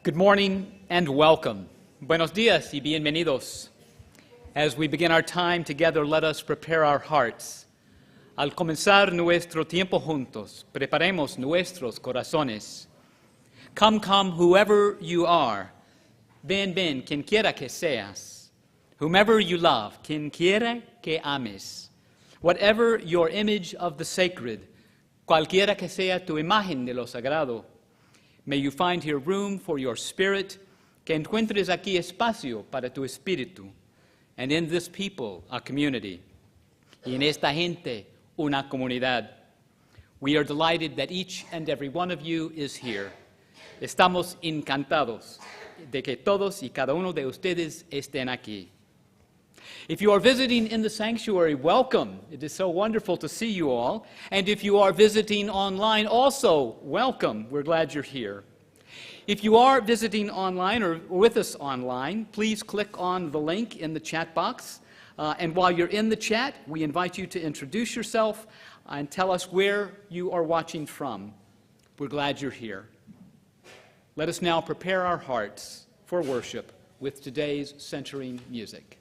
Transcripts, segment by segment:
Good morning and welcome. Buenos días y bienvenidos. As we begin our time together, let us prepare our hearts. Al comenzar nuestro tiempo juntos, preparemos nuestros corazones. Come, come, whoever you are. Ven, ven, quien quiera que seas. Whomever you love, quien quiera que ames. Whatever your image of the sacred, cualquiera que sea tu imagen de lo sagrado. May you find here room for your spirit, que encuentres aquí espacio para tu espíritu, and in this people, a community, y en esta gente, una comunidad. We are delighted that each and every one of you is here. Estamos encantados de que todos y cada uno de ustedes estén aquí. If you are visiting in the sanctuary, welcome. It is so wonderful to see you all. And if you are visiting online, also welcome. We're glad you're here. If you are visiting online or with us online, please click on the link in the chat box. And while you're in the chat, we invite you to introduce yourself and tell us where you are watching from. We're glad you're here. Let us now prepare our hearts for worship with today's centering music.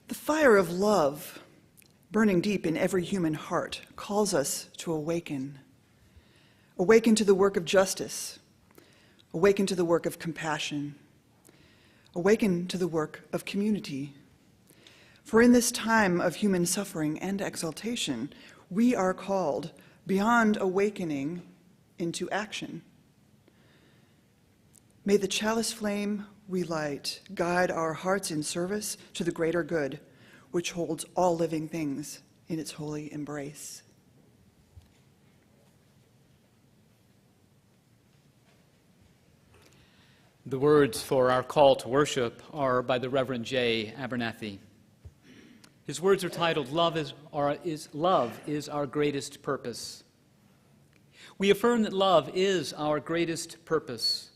The fire of love, burning deep in every human heart, calls us to awaken. Awaken to the work of justice. Awaken to the work of compassion. Awaken to the work of community. For in this time of human suffering and exaltation, we are called beyond awakening into action. May the chalice flame we light guide our hearts in service to the greater good, which holds all living things in its holy embrace. The words for our call to worship are by the Reverend J. Abernathy. His words are titled, Love is our greatest purpose. We affirm that love is our greatest purpose.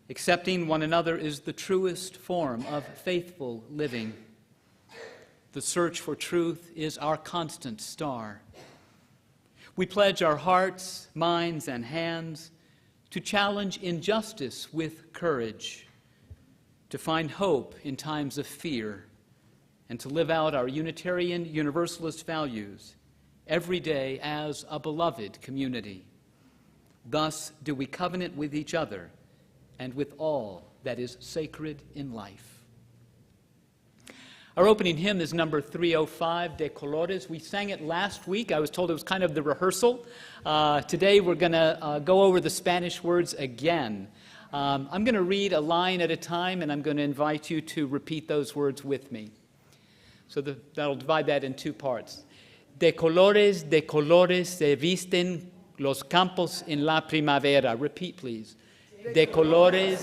Accepting one another is the truest form of faithful living. The search for truth is our constant star. We pledge our hearts, minds, and hands to challenge injustice with courage, to find hope in times of fear, and to live out our Unitarian Universalist values every day as a beloved community. Thus do we covenant with each other and with all that is sacred in life. Our opening hymn is number 305, De Colores. We sang it last week. I was told it was kind of the rehearsal. Today we're going to go over the Spanish words again. I'm going to read a line at a time, and I'm going to invite you to repeat those words with me. So that'll divide that in two parts. De colores se visten los campos en la primavera. Repeat, please. De colores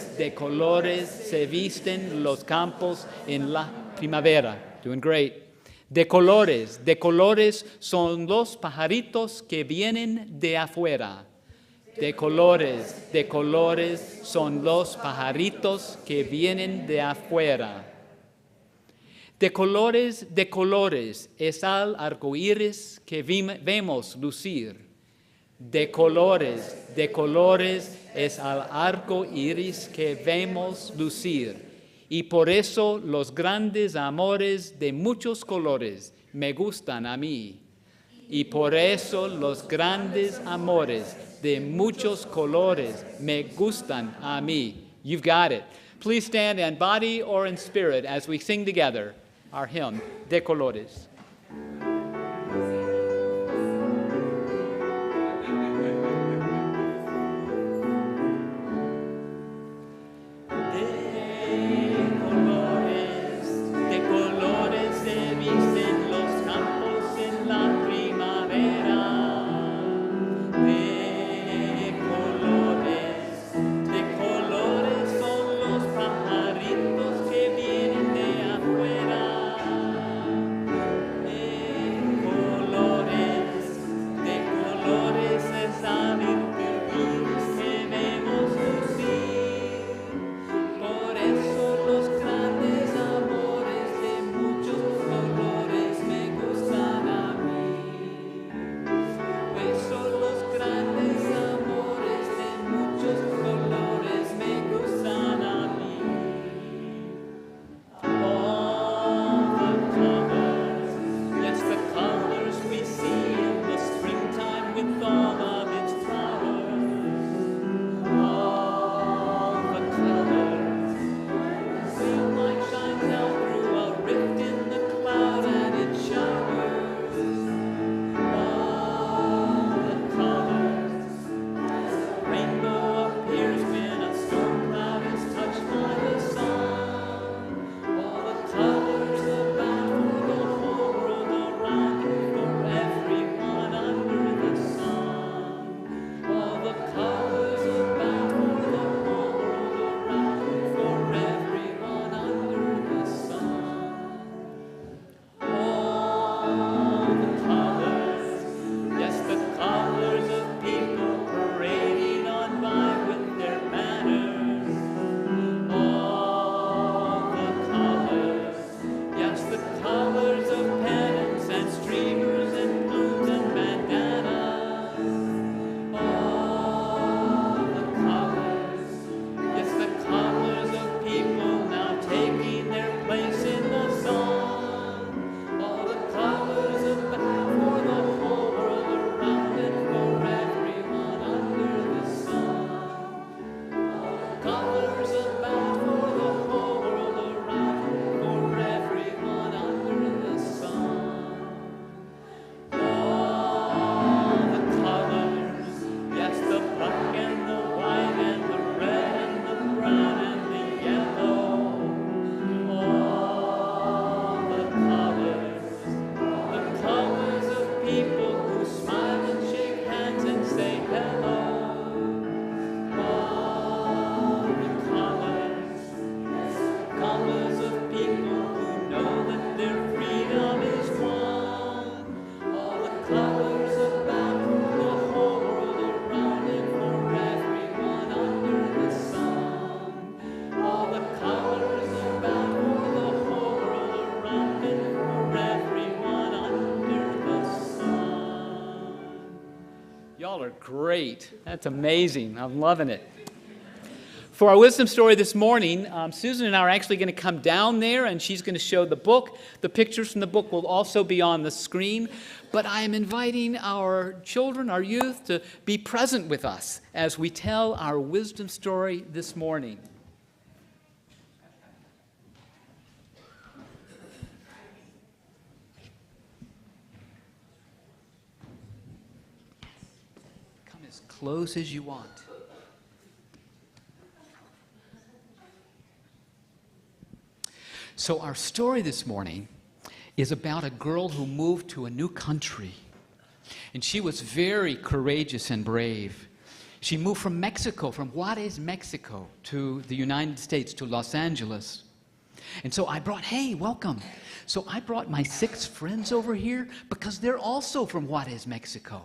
se visten los campos en la primavera. Doing great. De colores son los pajaritos que vienen de afuera. De colores son los pajaritos que vienen de afuera. De colores es al arco iris que vemos lucir. De colores es al arco iris que vemos lucir. Y por eso los grandes amores de muchos colores me gustan a mí. Y por eso los grandes amores de muchos colores me gustan a mí. You've got it. Please stand in body or in spirit as we sing together our hymn, De Colores. Y'all are great. That's amazing. I'm loving it. For our wisdom story this morning, Susan and I are actually going to come down there, and she's going to show the book. The pictures from the book will also be on the screen. But I am inviting our children, our youth, to be present with us as we tell our wisdom story this morning. Come as close as you want. So our story this morning is about a girl who moved to a new country. And she was very courageous and brave. She moved from Mexico, from Juarez, Mexico, to the United States, to Los Angeles. And so welcome. So I brought my 6 friends over here because they're also from Juarez, Mexico.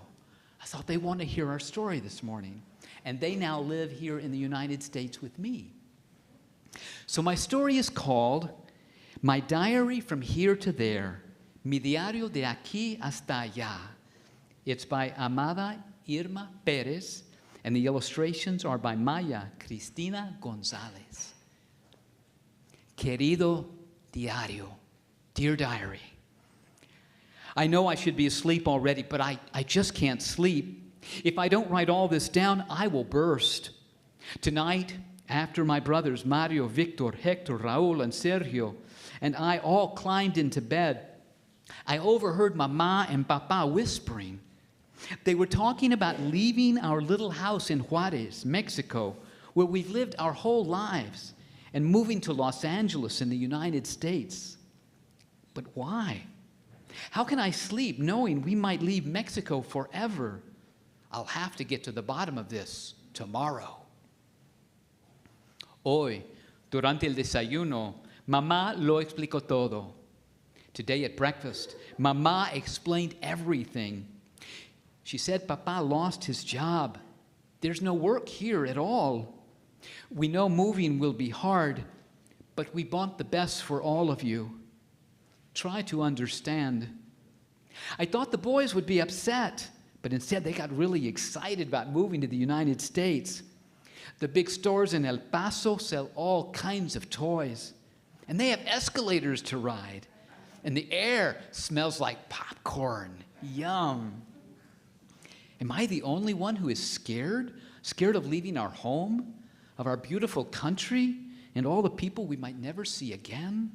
I thought they want to hear our story this morning. And they now live here in the United States with me. So my story is called My Diary from Here to There, Mi Diario de Aquí Hasta Allá. It's by Amada Irma Perez, and the illustrations are by Maya Cristina González. Querido Diario, dear diary. I know I should be asleep already, but I just can't sleep. If I don't write all this down, I will burst. Tonight, after my brothers Mario, Victor, Hector, Raul, and Sergio, and I all climbed into bed, I overheard Mama and Papa whispering. They were talking about leaving our little house in Juarez, Mexico, where we've lived our whole lives, and moving to Los Angeles in the United States. But why? How can I sleep knowing we might leave Mexico forever? I'll have to get to the bottom of this tomorrow. Hoy, durante el desayuno, Mamá lo explicó todo. Today at breakfast, Mama explained everything. She said Papa lost his job. There's no work here at all. We know moving will be hard, but we want the best for all of you. Try to understand. I thought the boys would be upset, but instead they got really excited about moving to the United States. The big stores in El Paso sell all kinds of toys, and they have escalators to ride, and the air smells like popcorn. Yum. Am I the only one who is scared? Scared of leaving our home, of our beautiful country, and all the people we might never see again?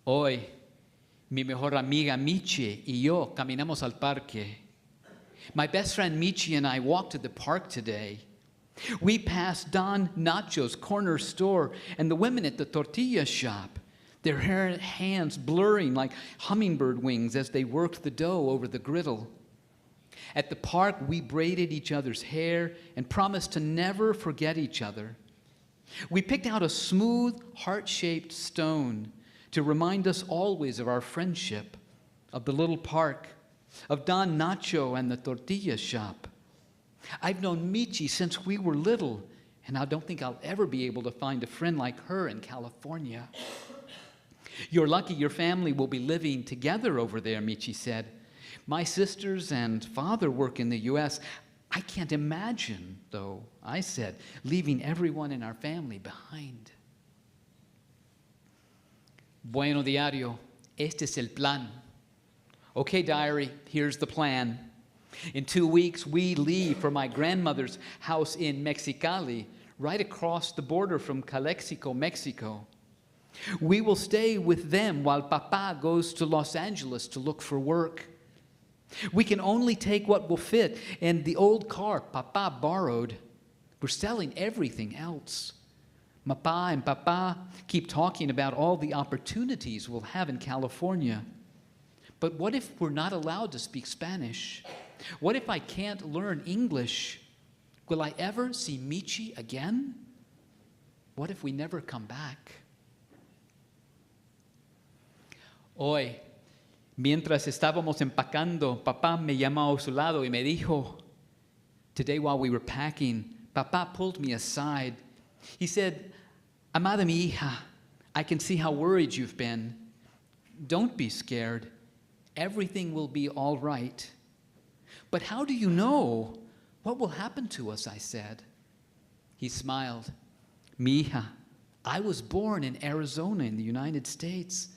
Hoy, mi mejor amiga Michi y yo caminamos al parque. My best friend Michi and I walked to the park today. We passed Don Nacho's corner store and the women at the tortilla shop, their hands blurring like hummingbird wings as they worked the dough over the griddle. At the park, we braided each other's hair and promised to never forget each other. We picked out a smooth, heart-shaped stone to remind us always of our friendship, of the little park, of Don Nacho and the tortilla shop. I've known Michi since we were little, and I don't think I'll ever be able to find a friend like her in California. You're lucky your family will be living together over there, Michi said. My sisters and father work in the U.S. I can't imagine, though, I said, leaving everyone in our family behind. Bueno, diario, este es el plan. Okay, diary, here's the plan. In 2 weeks, we leave for my grandmother's house in Mexicali, right across the border from Calexico, Mexico. We will stay with them while Papa goes to Los Angeles to look for work. We can only take what will fit, and the old car Papa borrowed. We're selling everything else. Mapa and Papa keep talking about all the opportunities we'll have in California. But what if we're not allowed to speak Spanish? What if I can't learn English? Will I ever see Michi again? What if we never come back? Hoy, mientras estábamos empacando, Papá me llamó a su lado y me dijo, today while we were packing, Papá pulled me aside. He said, Amada mi hija, I can see how worried you've been. Don't be scared. Everything will be all right. But how do you know? What will happen to us, I said. He smiled. Mija, I was born in Arizona in the United States.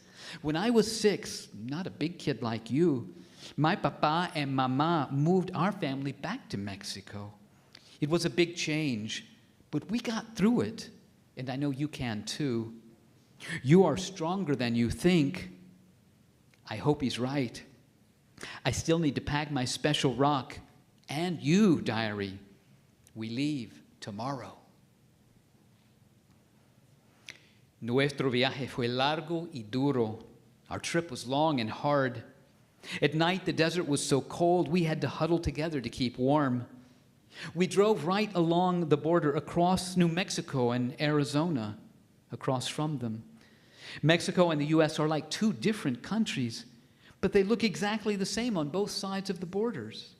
When I was 6, not a big kid like you, my papa and mama moved our family back to Mexico. It was a big change, but we got through it, and I know you can too. You are stronger than you think. I hope he's right. I still need to pack my special rock. And you, diary. We leave tomorrow. Nuestro viaje fue largo y duro. Our trip was long and hard. At night, the desert was so cold, we had to huddle together to keep warm. We drove right along the border across New Mexico and Arizona, across from them. Mexico and the U.S. are like two different countries, but they look exactly the same on both sides of the borders,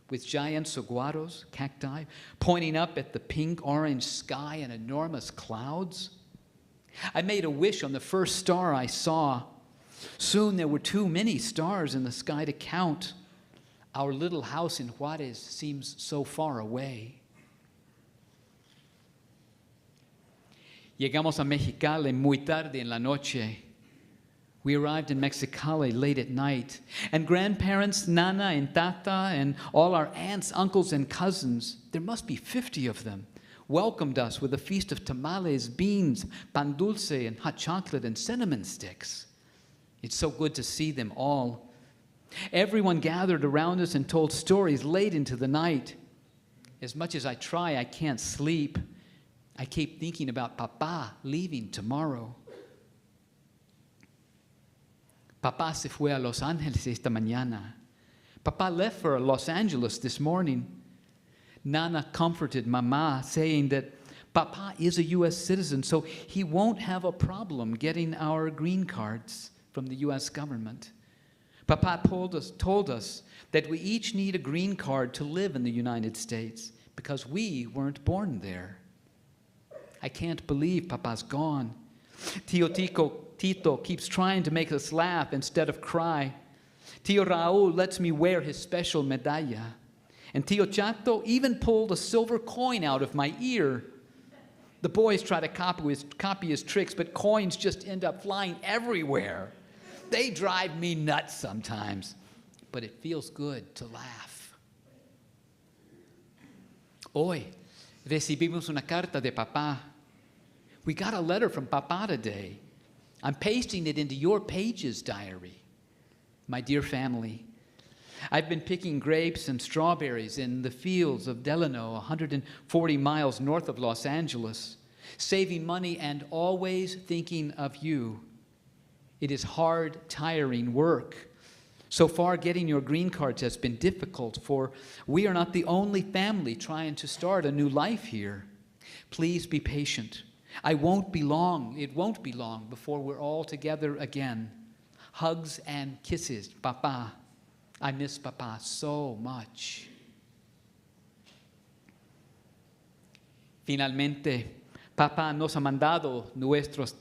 with giant saguaros, cacti, pointing up at the pink-orange sky and enormous clouds. I made a wish on the first star I saw. Soon there were too many stars in the sky to count. Our little house in Juarez seems so far away. Llegamos a Mexicali muy tarde en la noche. We arrived in Mexicali late at night, and grandparents, Nana and Tata, and all our aunts, uncles, and cousins, there must be 50 of them, welcomed us with a feast of tamales, beans, pan dulce, and hot chocolate, and cinnamon sticks. It's so good to see them all. Everyone gathered around us and told stories late into the night. As much as I try, I can't sleep. I keep thinking about Papa leaving tomorrow. Papa se fue a Los Angeles esta mañana. Papa left for Los Angeles this morning. Nana comforted Mama, saying that Papa is a U.S. citizen, so he won't have a problem getting our green cards from the U.S. government. Papa told us that we each need a green card to live in the United States because we weren't born there. I can't believe Papa's gone. Tio Tito keeps trying to make us laugh instead of cry. Tio Raul lets me wear his special medalla. And Tio Chato even pulled a silver coin out of my ear. The boys try to copy his tricks, but coins just end up flying everywhere. They drive me nuts sometimes, but it feels good to laugh. Hoy recibimos una carta de Papá. We got a letter from Papa today. I'm pasting it into your pages, diary. My dear family, I've been picking grapes and strawberries in the fields of Delano, 140 miles north of Los Angeles, saving money and always thinking of you. It is hard, tiring work. So far, getting your green cards has been difficult, for we are not the only family trying to start a new life here. Please be patient. It won't be long before we're all together again. Hugs and kisses, Papa. I miss Papa so much. Finalmente, Papa nos ha mandado nuestras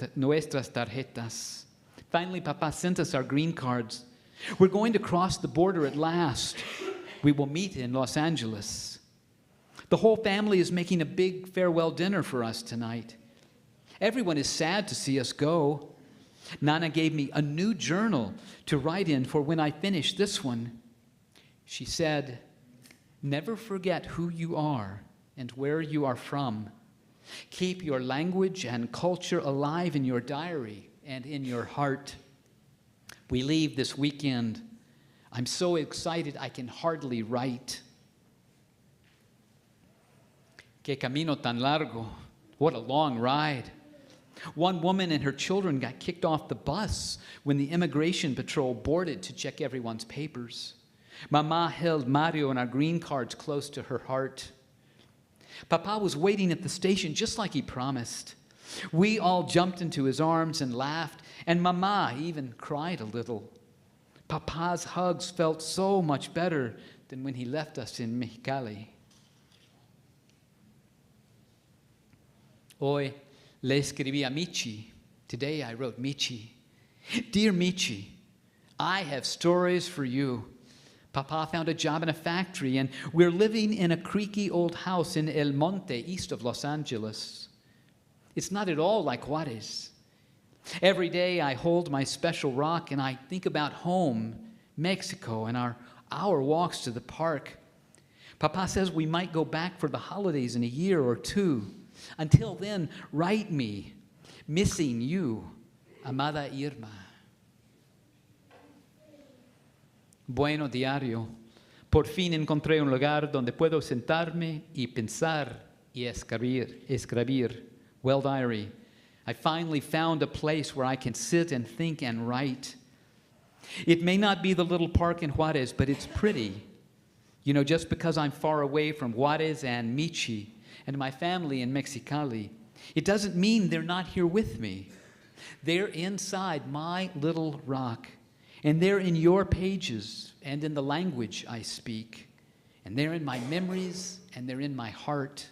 tarjetas. Finally, Papa sent us our green cards. We're going to cross the border at last. We will meet in Los Angeles. The whole family is making a big farewell dinner for us tonight. Everyone is sad to see us go. Nana gave me a new journal to write in for when I finish this one. She said, "Never forget who you are and where you are from. Keep your language and culture alive in your diary and in your heart. We leave this weekend. I'm so excited I can hardly write." Que camino tan largo. What a long ride. One woman and her children got kicked off the bus when the immigration patrol boarded to check everyone's papers. Mama held Mario and our green cards close to her heart. Papa was waiting at the station just like he promised. We all jumped into his arms and laughed, and Mama even cried a little. Papa's hugs felt so much better than when he left us in Mexicali. Hoy le escribí a Michi. Today I wrote Michi. Dear Michi, I have stories for you, Papa found a job in a factory, and we're living in a creaky old house in El Monte, east of Los Angeles. It's not at all like Juarez. Every day I hold my special rock and I think about home, Mexico, and our walks to the park. Papa says we might go back for the holidays in a year or two. Until then, write me, missing you, amada Irma. Bueno, diario, por fin encontré un lugar donde puedo sentarme y pensar y escribir. Well, diary, I finally found a place where I can sit and think and write. It may not be the little park in Juarez, but it's pretty. You know, just because I'm far away from Juarez and Michi and my family in Mexicali, it doesn't mean they're not here with me. They're inside my little rock, and they're in your pages and in the language I speak, and they're in my memories and they're in my heart.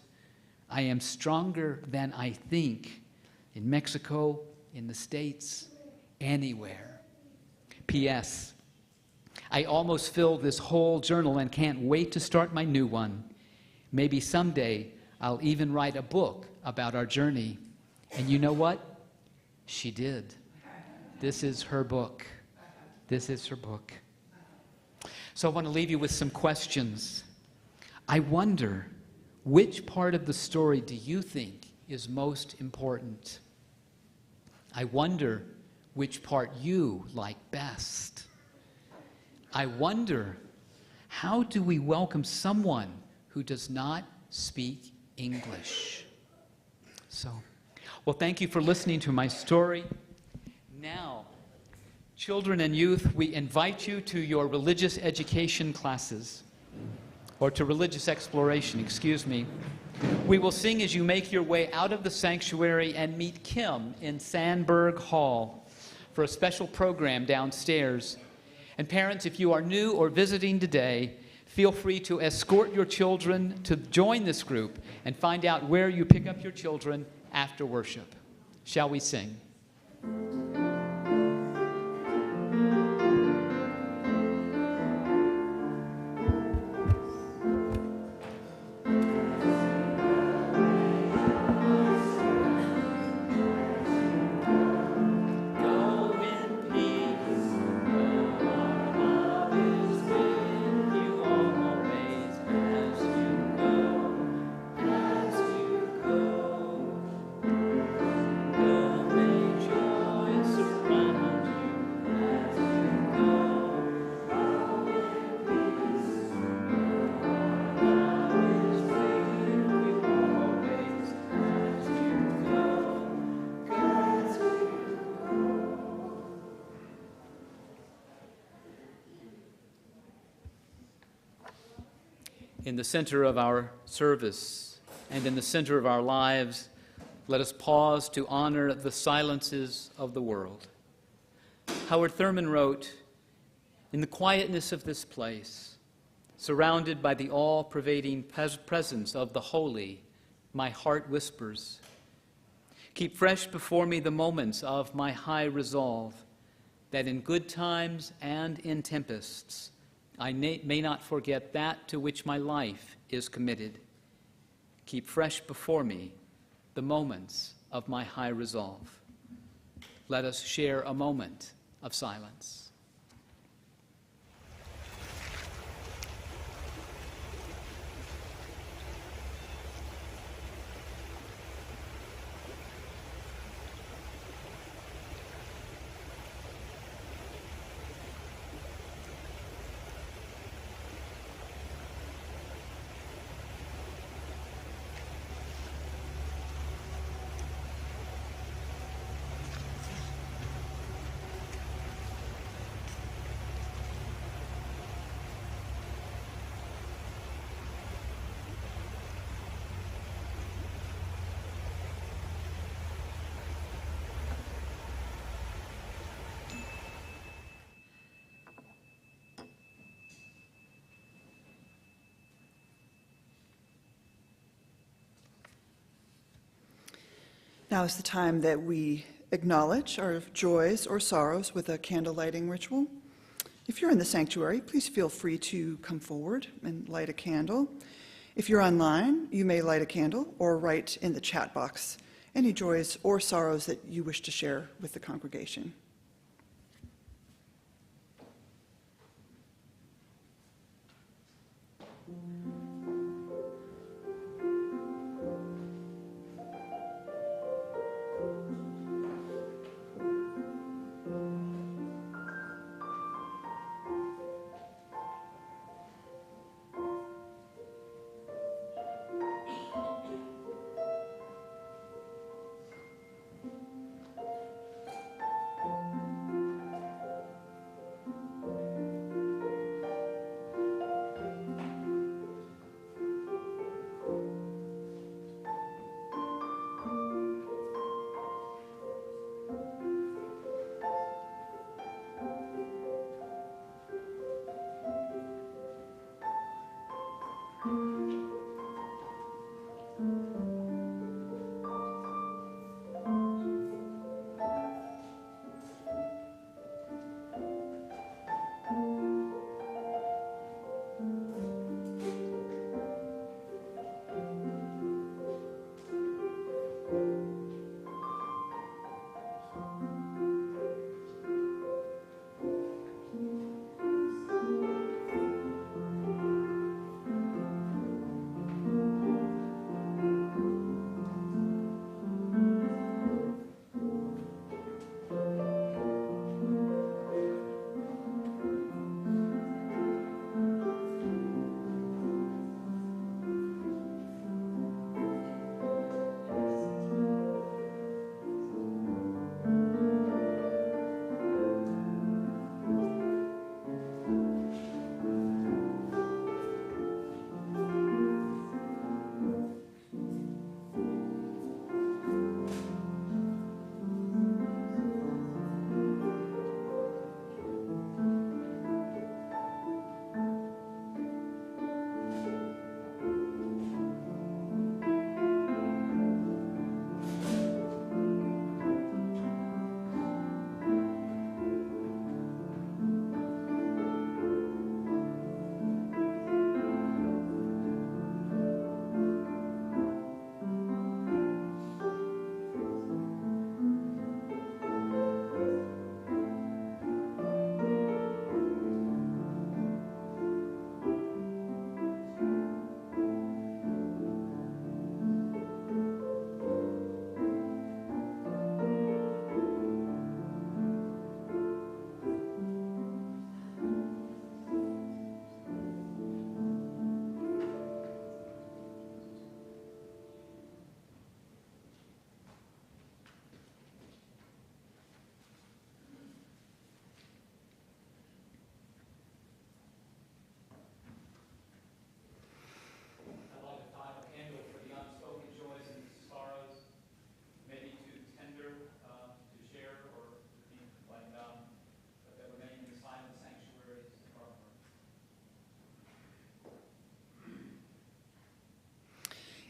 I am stronger than I think, in Mexico, in the States, anywhere. P.S. I almost filled this whole journal and can't wait to start my new one. Maybe someday I'll even write a book about our journey. And you know what? She did. This is her book. This is her book. So I want to leave you with some questions. I wonder, which part of the story do you think is most important? I wonder which part you like best. I wonder, how do we welcome someone who does not speak English? So, well, thank you for listening to my story. Now, children and youth, we invite you to your religious education classes. Or to religious exploration, excuse me. We will sing as you make your way out of the sanctuary and meet Kim in Sandberg Hall for a special program downstairs. And parents, if you are new or visiting today, feel free to escort your children to join this group and find out where you pick up your children after worship. Shall we sing? In the center of our service and in the center of our lives, let us pause to honor the silences of the world. Howard Thurman wrote, "In the quietness of this place, surrounded by the all-pervading presence of the holy, my heart whispers, keep fresh before me the moments of my high resolve, that in good times and in tempests, I may not forget that to which my life is committed. Keep fresh before me the moments of my high resolve." Let us share a moment of silence. Now is the time that we acknowledge our joys or sorrows with a candle lighting ritual. If you're in the sanctuary, please feel free to come forward and light a candle. If you're online, you may light a candle or write in the chat box any joys or sorrows that you wish to share with the congregation.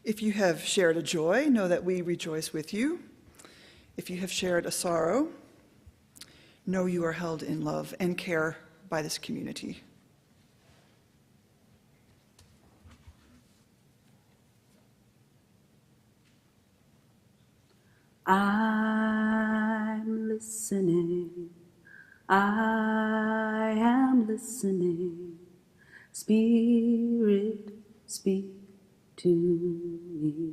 If you have shared a joy, know that we rejoice with you. If you have shared a sorrow, know you are held in love and care by this community. I'm listening. I am listening. Spirit, speak to me.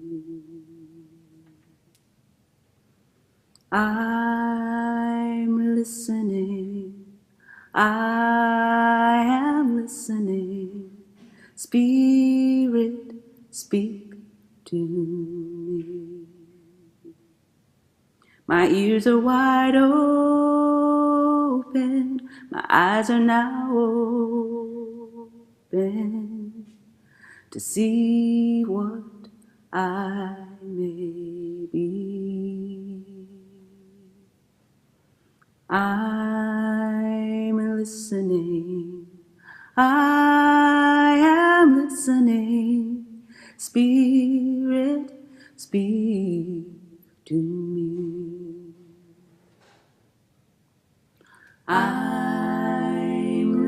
I'm listening. I am listening. Spirit, speak to me. My ears are wide open. My eyes are now open to see what I may be. I'm listening. I am listening. Spirit, speak to me. I'm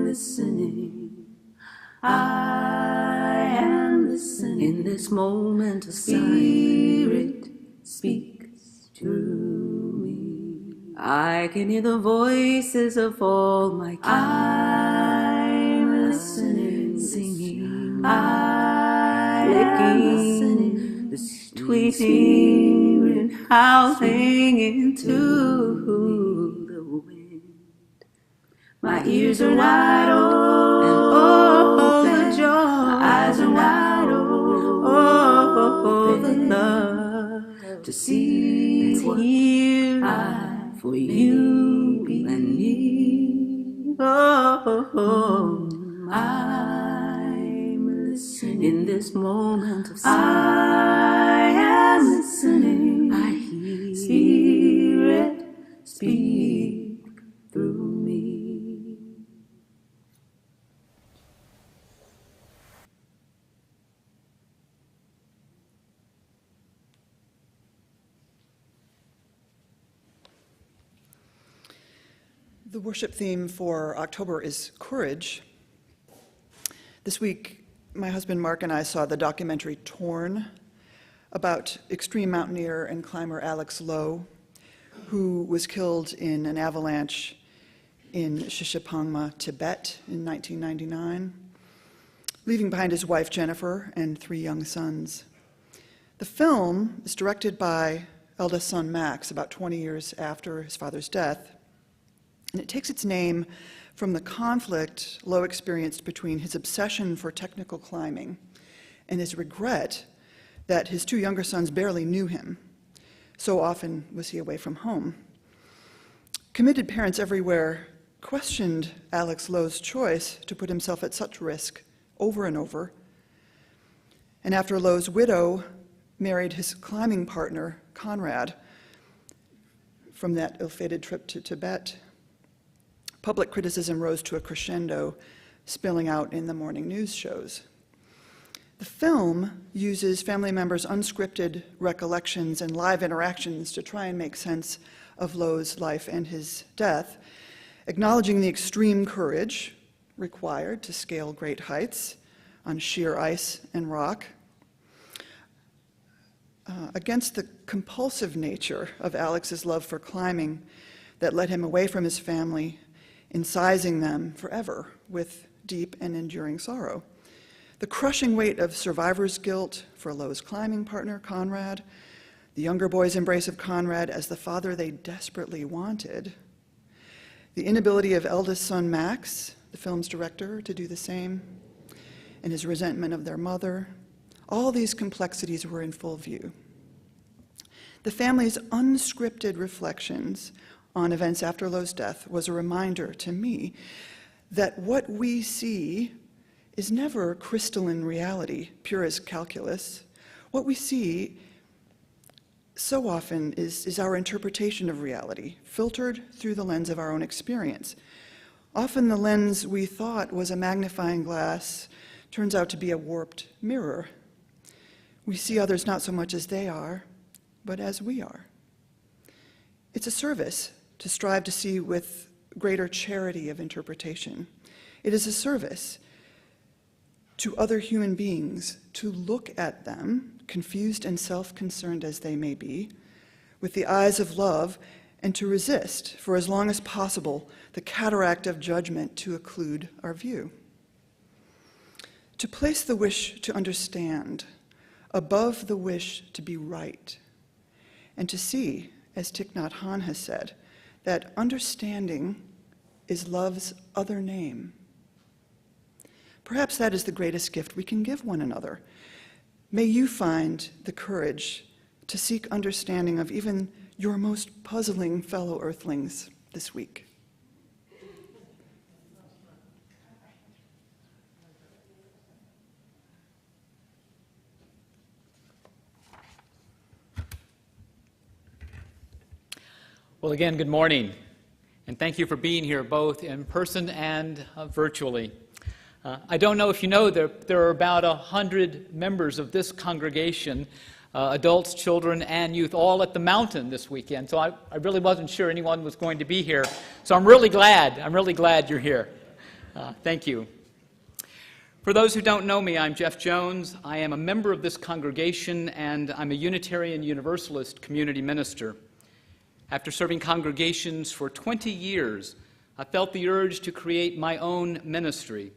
I am listening. In this moment of Spirit speaks through me. I can hear the voices of all my kind. I'm listening, singing. I am listening. The sweet spirit howling into the wind. My ears are wide open, and oh, the joy. My eyes are wide open, oh, the love. To see, to hear, for you and me. Oh, I'm listening. In this moment of silence, I am listening. I hear Spirit speak through me. The worship theme for October is courage. This week, my husband Mark and I saw the documentary Torn about extreme mountaineer and climber Alex Lowe, who was killed in an avalanche in Shishapangma, Tibet in 1999, leaving behind his wife Jennifer and 3 young sons. The film is directed by eldest son Max about 20 years after his father's death, and it takes its name from the conflict Lowe experienced between his obsession for technical climbing and his regret that his 2 younger sons barely knew him. So often was he away from home. Committed parents everywhere questioned Alex Lowe's choice to put himself at such risk over and over. And after Lowe's widow married his climbing partner, Conrad, from that ill-fated trip to Tibet, public criticism rose to a crescendo, spilling out in the morning news shows. The film uses family members' unscripted recollections and live interactions to try and make sense of Lowe's life and his death, acknowledging the extreme courage required to scale great heights on sheer ice and rock, against the compulsive nature of Alex's love for climbing that led him away from his family, incising them forever with deep and enduring sorrow. The crushing weight of survivor's guilt for Lowe's climbing partner, Conrad, the younger boy's embrace of Conrad as the father they desperately wanted, the inability of eldest son Max, the film's director, to do the same, and his resentment of their mother, all these complexities were in full view. The family's unscripted reflections on events after Lowe's death was a reminder to me that what we see is never crystalline reality, pure as calculus. What we see so often is our interpretation of reality, filtered through the lens of our own experience. Often the lens we thought was a magnifying glass turns out to be a warped mirror. We see others not so much as they are, but as we are. It's a service to strive to see with greater charity of interpretation. It is a service to other human beings to look at them, confused and self-concerned as they may be, with the eyes of love, and to resist, for as long as possible, the cataract of judgment to occlude our view. To place the wish to understand above the wish to be right, and to see, as Thich Nhat Hanh has said, that understanding is love's other name. Perhaps that is the greatest gift we can give one another. May you find the courage to seek understanding of even your most puzzling fellow earthlings this week. Well, again, good morning, and thank you for being here both in person and virtually. I don't know if you know, there are about 100 members of this congregation, adults, children, and youth, all at the mountain this weekend. So I really wasn't sure anyone was going to be here. So I'm really glad you're here. Thank you. For those who don't know me, I'm Jeff Jones. I am a member of this congregation, and I'm a Unitarian Universalist community minister. After serving congregations for 20 years, I felt the urge to create my own ministry,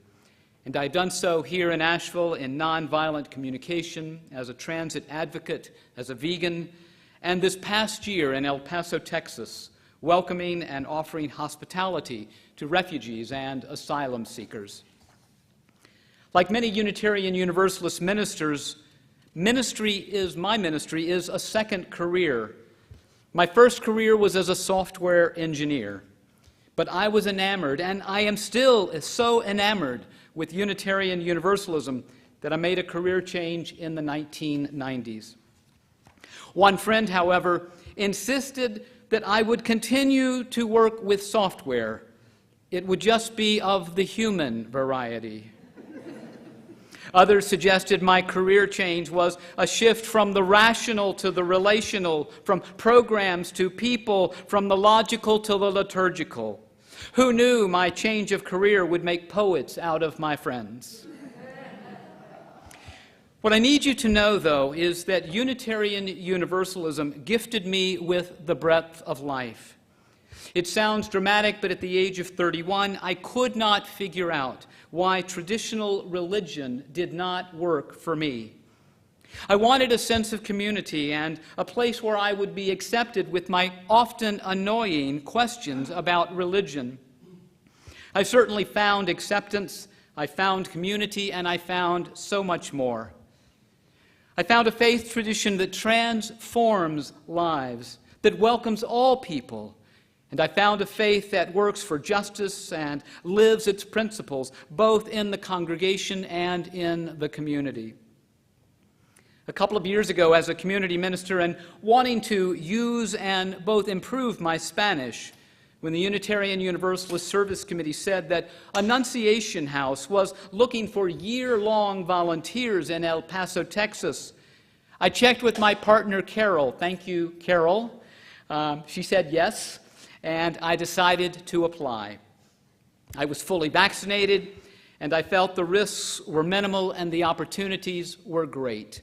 and I've done so here in Asheville in nonviolent communication, as a transit advocate, as a vegan, and this past year in El Paso, Texas, welcoming and offering hospitality to refugees and asylum seekers. Like many Unitarian Universalist ministers, my ministry is a second career. My first career was as a software engineer, but I was enamored, and I am still so enamored with Unitarian Universalism that I made a career change in the 1990s. One friend, however, insisted that I would continue to work with software. It would just be of the human variety. Others suggested my career change was a shift from the rational to the relational, from programs to people, from the logical to the liturgical. Who knew my change of career would make poets out of my friends? What I need you to know, though, is that Unitarian Universalism gifted me with the breadth of life. It sounds dramatic, but at the age of 31, I could not figure out why traditional religion did not work for me. I wanted a sense of community and a place where I would be accepted with my often annoying questions about religion. I certainly found acceptance, I found community, and I found so much more. I found a faith tradition that transforms lives, that welcomes all people, and I found a faith that works for justice and lives its principles, both in the congregation and in the community. A couple of years ago, as a community minister and wanting to use and both improve my Spanish, when the Unitarian Universalist Service Committee said that Annunciation House was looking for year-long volunteers in El Paso, Texas, I checked with my partner, Carol. Thank you, Carol. She said yes, and I decided to apply. I was fully vaccinated, and I felt the risks were minimal and the opportunities were great.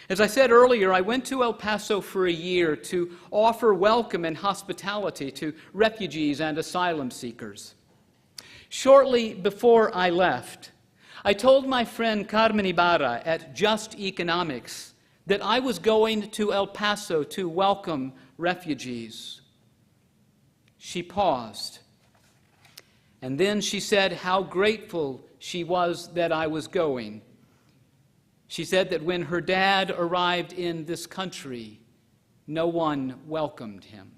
As I said earlier, I went to El Paso for a year to offer welcome and hospitality to refugees and asylum seekers. Shortly before I left, I told my friend Carmen Ibarra at Just Economics that I was going to El Paso to welcome refugees. She paused, and then she said how grateful she was that I was going. She said that when her dad arrived in this country, no one welcomed him.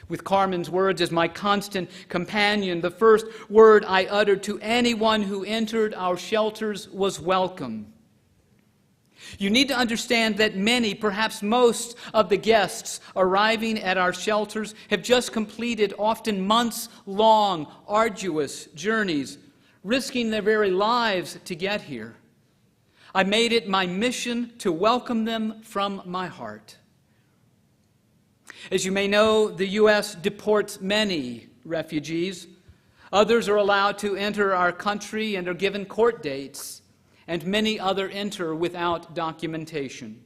With Carmen's words as my constant companion, the first word I uttered to anyone who entered our shelters was welcome. You need to understand that many, perhaps most, of the guests arriving at our shelters have just completed often months-long, arduous journeys, risking their very lives to get here. I made it my mission to welcome them from my heart. As you may know, the U.S. deports many refugees. Others are allowed to enter our country and are given court dates, and many others enter without documentation.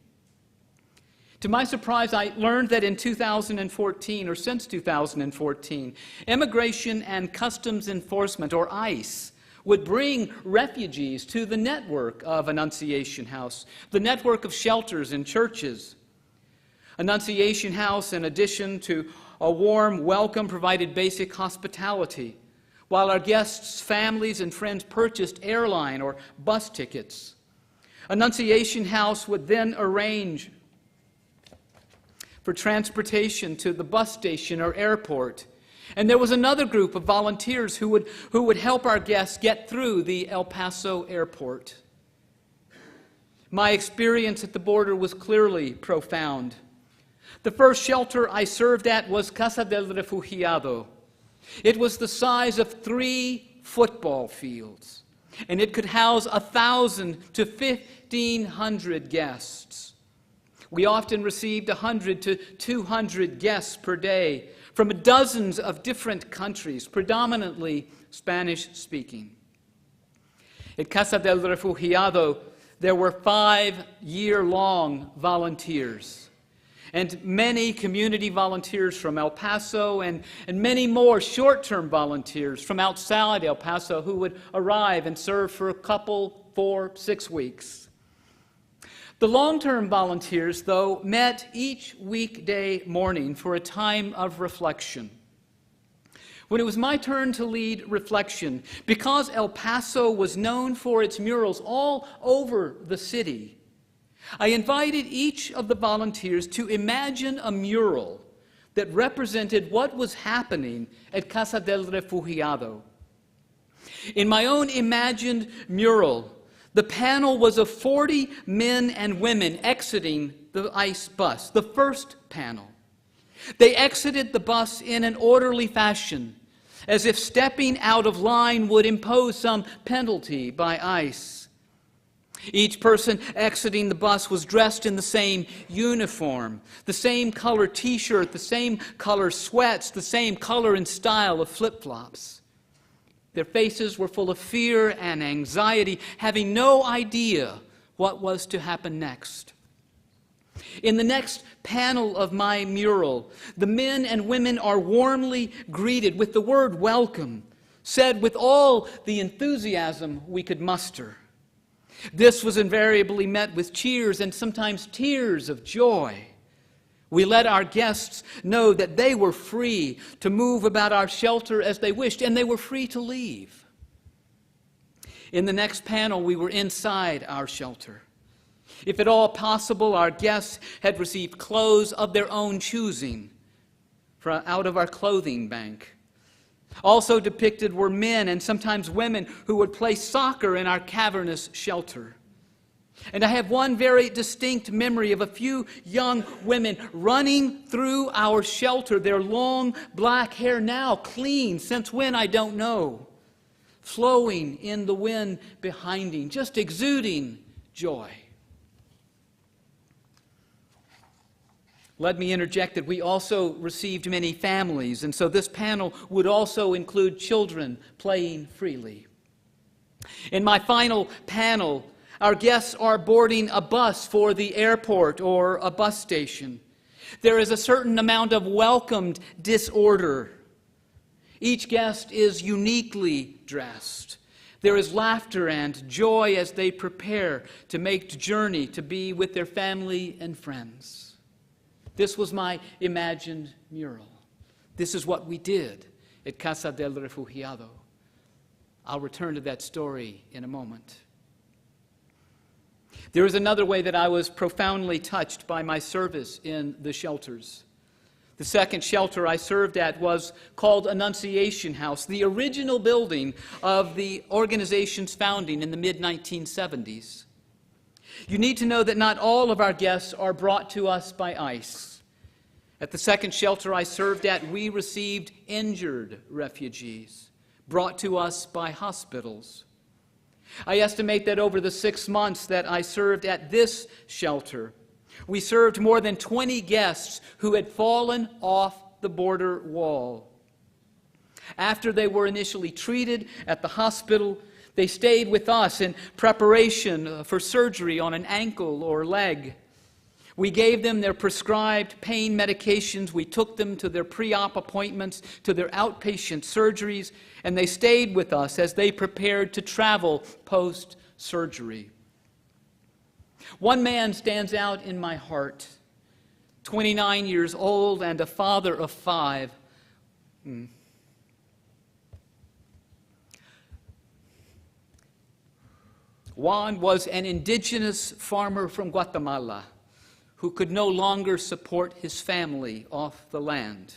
To my surprise, I learned that in 2014, or since 2014, Immigration and Customs Enforcement, or ICE, would bring refugees to the network of Annunciation House, the network of shelters and churches. Annunciation House, in addition to a warm welcome, provided basic hospitality, while our guests' families and friends purchased airline or bus tickets. Annunciation House would then arrange for transportation to the bus station or airport. And there was another group of volunteers who would help our guests get through the El Paso airport. My experience at the border was clearly profound. The first shelter I served at was Casa del Refugiado. It was the size of 3 football fields, and it could house 1,000 to 1,500 guests. We often received 100 to 200 guests per day, from dozens of different countries, predominantly Spanish-speaking. At Casa del Refugiado, there were 5-year-long volunteers, and many community volunteers from El Paso and many more short-term volunteers from outside El Paso who would arrive and serve for a couple, 4, 6 weeks. The long-term volunteers, though, met each weekday morning for a time of reflection. When it was my turn to lead reflection, because El Paso was known for its murals all over the city, I invited each of the volunteers to imagine a mural that represented what was happening at Casa del Refugiado. In my own imagined mural, the panel was of 40 men and women exiting the ICE bus, the first panel. They exited the bus in an orderly fashion, as if stepping out of line would impose some penalty by ICE. Each person exiting the bus was dressed in the same uniform, the same color t-shirt, the same color sweats, the same color and style of flip-flops. Their faces were full of fear and anxiety, having no idea what was to happen next. In the next panel of my mural, the men and women are warmly greeted with the word welcome, said with all the enthusiasm we could muster. This was invariably met with cheers and sometimes tears of joy. We let our guests know that they were free to move about our shelter as they wished, and they were free to leave. In the next panel, we were inside our shelter. If at all possible, our guests had received clothes of their own choosing out of our clothing bank. Also depicted were men and sometimes women who would play soccer in our cavernous shelter. And I have one very distinct memory of a few young women running through our shelter, their long black hair now clean, since when I don't know, flowing in the wind behind them, just exuding joy. Let me interject that we also received many families, and so this panel would also include children playing freely. In my final panel, our guests are boarding a bus for the airport or a bus station. There is a certain amount of welcomed disorder. Each guest is uniquely dressed. There is laughter and joy as they prepare to make the journey to be with their family and friends. This was my imagined mural. This is what we did at Casa del Refugiado. I'll return to that story in a moment. There is another way that I was profoundly touched by my service in the shelters. The second shelter I served at was called Annunciation House, the original building of the organization's founding in the mid-1970s. You need to know that not all of our guests are brought to us by ICE. At the second shelter I served at, we received injured refugees brought to us by hospitals. I estimate that over the 6 months that I served at this shelter, we served more than 20 guests who had fallen off the border wall. After they were initially treated at the hospital, they stayed with us in preparation for surgery on an ankle or leg. We gave them their prescribed pain medications. We took them to their pre-op appointments, to their outpatient surgeries, and they stayed with us as they prepared to travel post-surgery. One man stands out in my heart, 29 years old and a father of 5. Juan was an indigenous farmer from Guatemala who could no longer support his family off the land.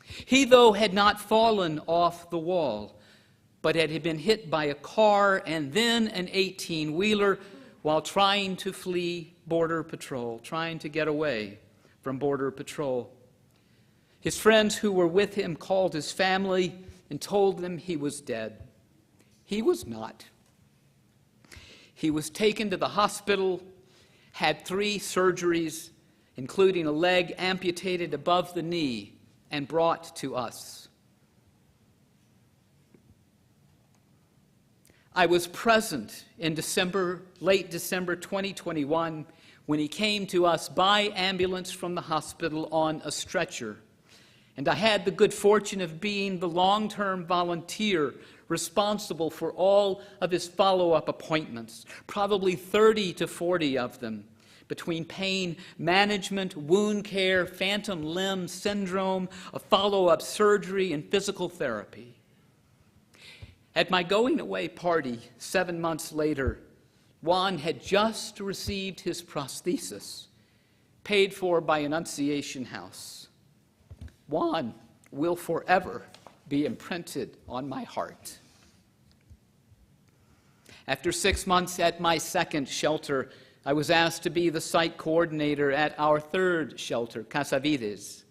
He, though, had not fallen off the wall, but had been hit by a car and then an 18-wheeler while trying to flee Border Patrol, trying to get away from Border Patrol. His friends who were with him called his family and told them he was dead. He was not. He was taken to the hospital, had 3 surgeries, including a leg amputated above the knee and brought to us. I was present in late December 2021, when he came to us by ambulance from the hospital on a stretcher. And I had the good fortune of being the long-term volunteer responsible for all of his follow-up appointments, probably 30 to 40 of them, between pain management, wound care, phantom limb syndrome, a follow-up surgery, and physical therapy. At my going-away party 7 months later, Juan had just received his prosthesis, paid for by Annunciation House. Juan will forever be imprinted on my heart. After 6 months at my second shelter, I was asked to be the site coordinator at our third shelter, Casa Vides.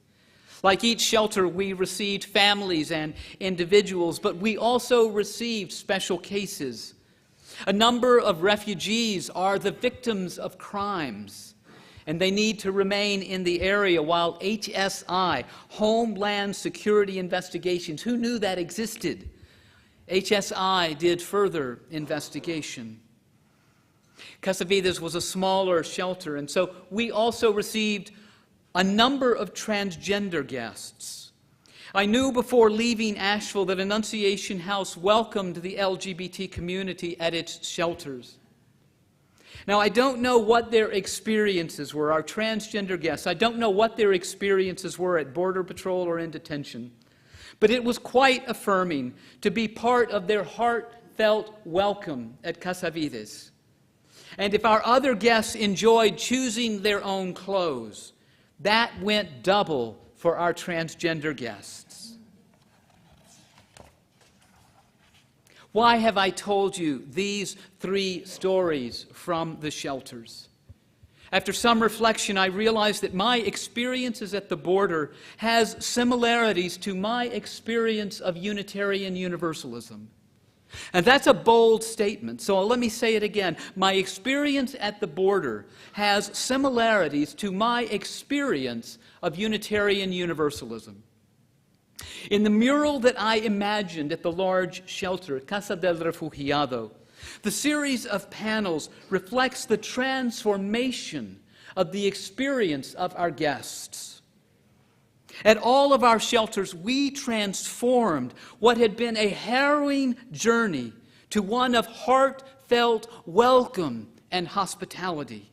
Like each shelter, we received families and individuals, but we also received special cases. A number of refugees are the victims of crimes, and they need to remain in the area while HSI, Homeland Security Investigations, who knew that existed? HSI did further investigation. Casa Vides was a smaller shelter, and so we also received a number of transgender guests. I knew before leaving Asheville that Annunciation House welcomed the LGBT community at its shelters. Now, I don't know what their experiences were, our transgender guests. I don't know what their experiences were at Border Patrol or in detention. But it was quite affirming to be part of their heartfelt welcome at Casa Vides. And if our other guests enjoyed choosing their own clothes, that went double for our transgender guests. Why have I told you these 3 stories from the shelters? After some reflection, I realized that my experiences at the border has similarities to my experience of Unitarian Universalism. And that's a bold statement, so let me say it again. My experience at the border has similarities to my experience of Unitarian Universalism. In the mural that I imagined at the large shelter, Casa del Refugiado, the series of panels reflects the transformation of the experience of our guests. At all of our shelters, we transformed what had been a harrowing journey to one of heartfelt welcome and hospitality.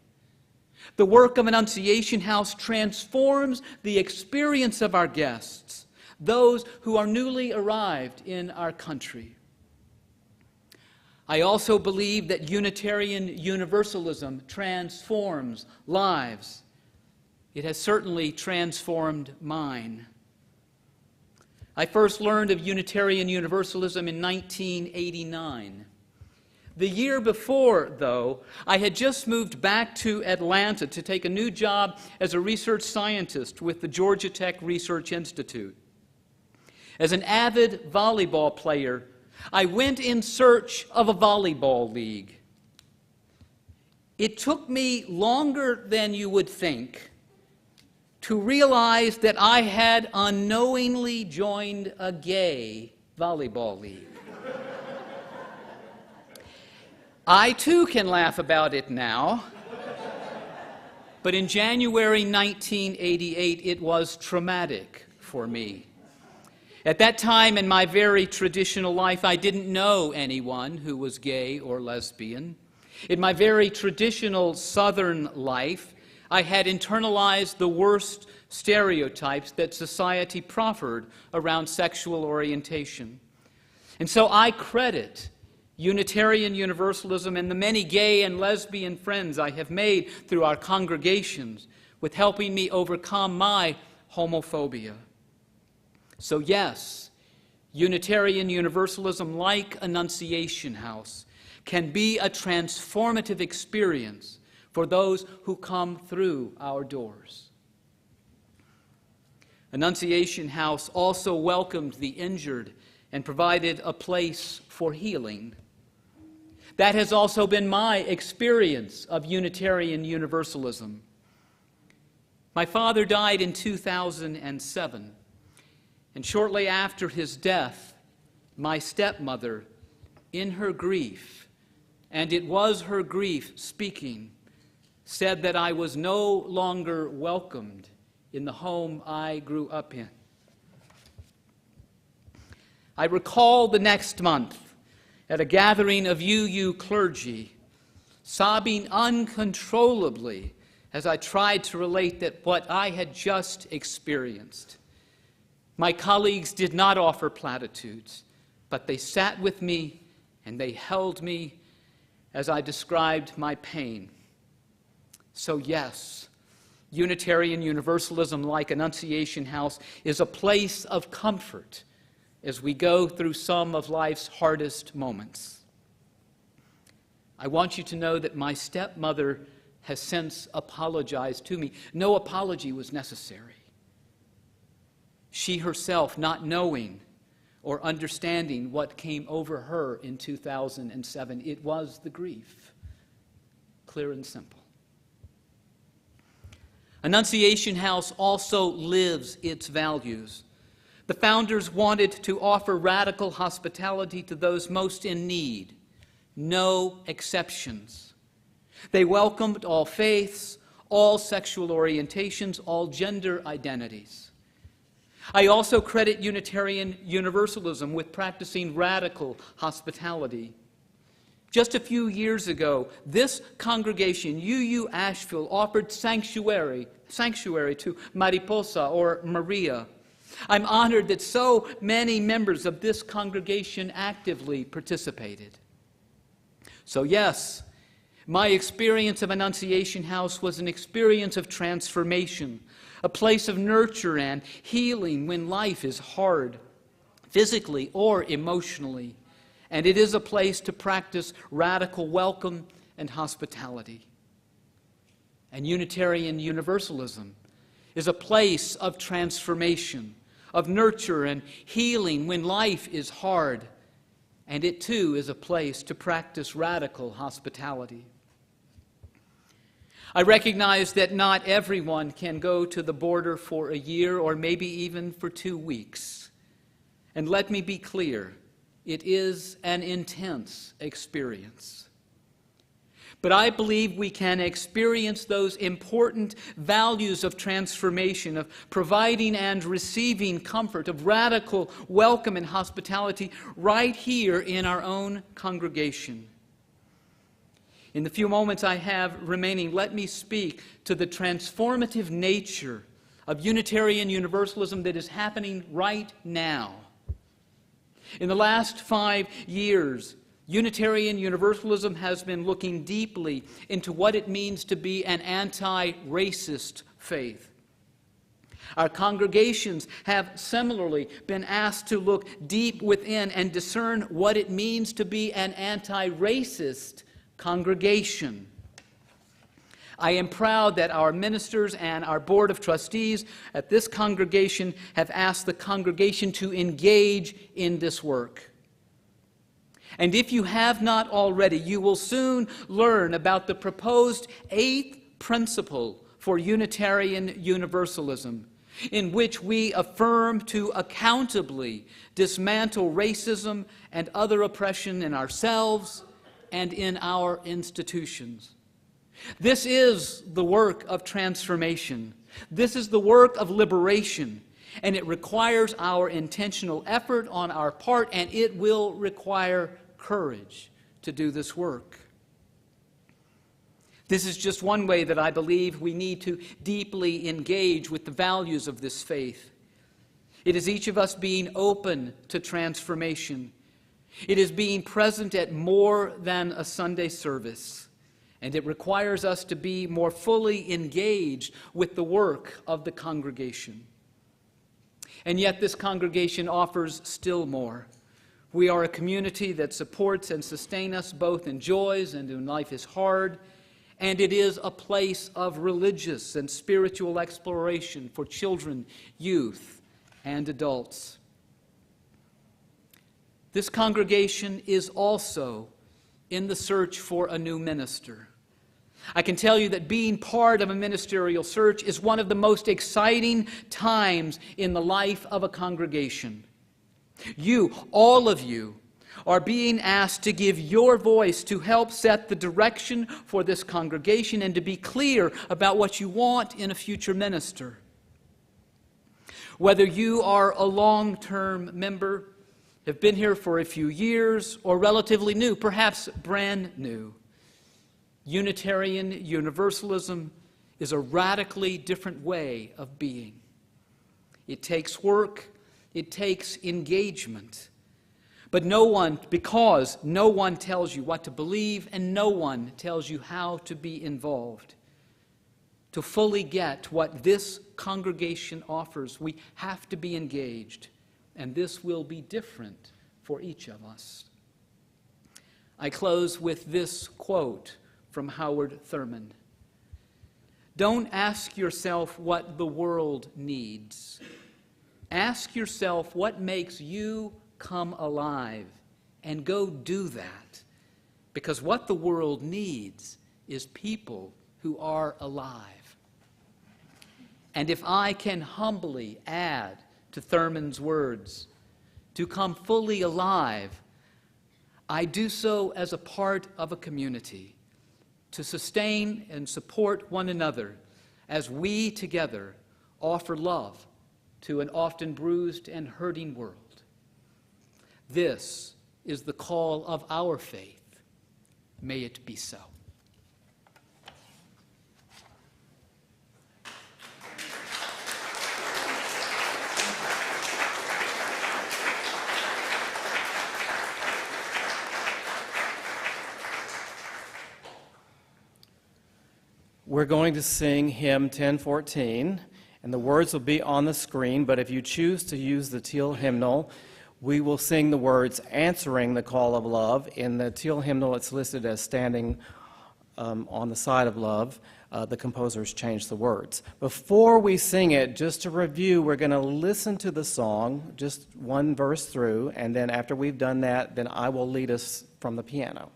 The work of Annunciation House transforms the experience of our guests, those who are newly arrived in our country. I also believe that Unitarian Universalism transforms lives. It has certainly transformed mine. I first learned of Unitarian Universalism in 1989. The year before, though, I had just moved back to Atlanta to take a new job as a research scientist with the Georgia Tech Research Institute. As an avid volleyball player, I went in search of a volleyball league. It took me longer than you would think to realize that I had unknowingly joined a gay volleyball league. I too can laugh about it now, but in January 1988 it was traumatic for me. At that time in my very traditional life, I didn't know anyone who was gay or lesbian. In my very traditional Southern life, I had internalized the worst stereotypes that society proffered around sexual orientation. And so I credit Unitarian Universalism and the many gay and lesbian friends I have made through our congregations with helping me overcome my homophobia. So yes, Unitarian Universalism, like Annunciation House, can be a transformative experience for those who come through our doors. Annunciation House also welcomed the injured and provided a place for healing. That has also been my experience of Unitarian Universalism. My father died in 2007. And shortly after his death, my stepmother, in her grief, and it was her grief speaking, said that I was no longer welcomed in the home I grew up in. I recall the next month at a gathering of UU clergy, sobbing uncontrollably as I tried to relate that what I had just experienced. My colleagues did not offer platitudes, but they sat with me and they held me as I described my pain. So yes, Unitarian Universalism, like Annunciation House, is a place of comfort as we go through some of life's hardest moments. I want you to know that my stepmother has since apologized to me. No apology was necessary. She herself, not knowing or understanding what came over her in 2007, it was the grief, clear and simple. Annunciation House also lives its values. The founders wanted to offer radical hospitality to those most in need, no exceptions. They welcomed all faiths, all sexual orientations, all gender identities. I also credit Unitarian Universalism with practicing radical hospitality. Just a few years ago, this congregation, UU Asheville, offered sanctuary to Mariposa or Maria. I'm honored that so many members of this congregation actively participated. So yes, my experience of Annunciation House was an experience of transformation, a place of nurture and healing when life is hard, physically or emotionally. And it is a place to practice radical welcome and hospitality. And Unitarian Universalism is a place of transformation, of nurture and healing when life is hard. And it too is a place to practice radical hospitality. I recognize that not everyone can go to the border for a year or maybe even for 2 weeks. And let me be clear, it is an intense experience. But I believe we can experience those important values of transformation, of providing and receiving comfort, of radical welcome and hospitality right here in our own congregation. In the few moments I have remaining, let me speak to the transformative nature of Unitarian Universalism that is happening right now. In the last 5 years, Unitarian Universalism has been looking deeply into what it means to be an anti-racist faith. Our congregations have similarly been asked to look deep within and discern what it means to be an anti-racist congregation. I am proud that our ministers and our board of trustees at this congregation have asked the congregation to engage in this work. And if you have not already, you will soon learn about the proposed 8th principle for Unitarian Universalism, in which we affirm to accountably dismantle racism and other oppression in ourselves and in our institutions. This is the work of transformation. This is the work of liberation. And it requires our intentional effort on our part, and it will require courage to do this work. This is just one way that I believe we need to deeply engage with the values of this faith. It is each of us being open to transformation. It is being present at more than a Sunday service. And it requires us to be more fully engaged with the work of the congregation. And yet this congregation offers still more. We are a community that supports and sustains us both in joys and when life is hard. And it is a place of religious and spiritual exploration for children, youth, and adults. This congregation is also in the search for a new minister. I can tell you that being part of a ministerial search is one of the most exciting times in the life of a congregation. You, all of you, are being asked to give your voice to help set the direction for this congregation and to be clear about what you want in a future minister. Whether you are a long-term member, have been here for a few years, or relatively new, perhaps brand new, Unitarian Universalism is a radically different way of being. It takes work, it takes engagement. But because no one tells you what to believe and no one tells you how to be involved. To fully get what this congregation offers, we have to be engaged, and this will be different for each of us. I close with this quote from Howard Thurman. Don't ask yourself what the world needs. Ask yourself what makes you come alive, and go do that. Because what the world needs is people who are alive. And if I can humbly add to Thurman's words, to come fully alive, I do so as a part of a community, to sustain and support one another as we together offer love to an often bruised and hurting world. This is the call of our faith. May it be so. We're going to sing hymn 1014, and the words will be on the screen, but if you choose to use the teal hymnal, we will sing the words answering the call of love. In the teal hymnal, it's listed as standing on the side of love. The composers changed the words. Before we sing it, just to review, we're going to listen to the song, just one verse through, and then after we've done that, then I will lead us from the piano.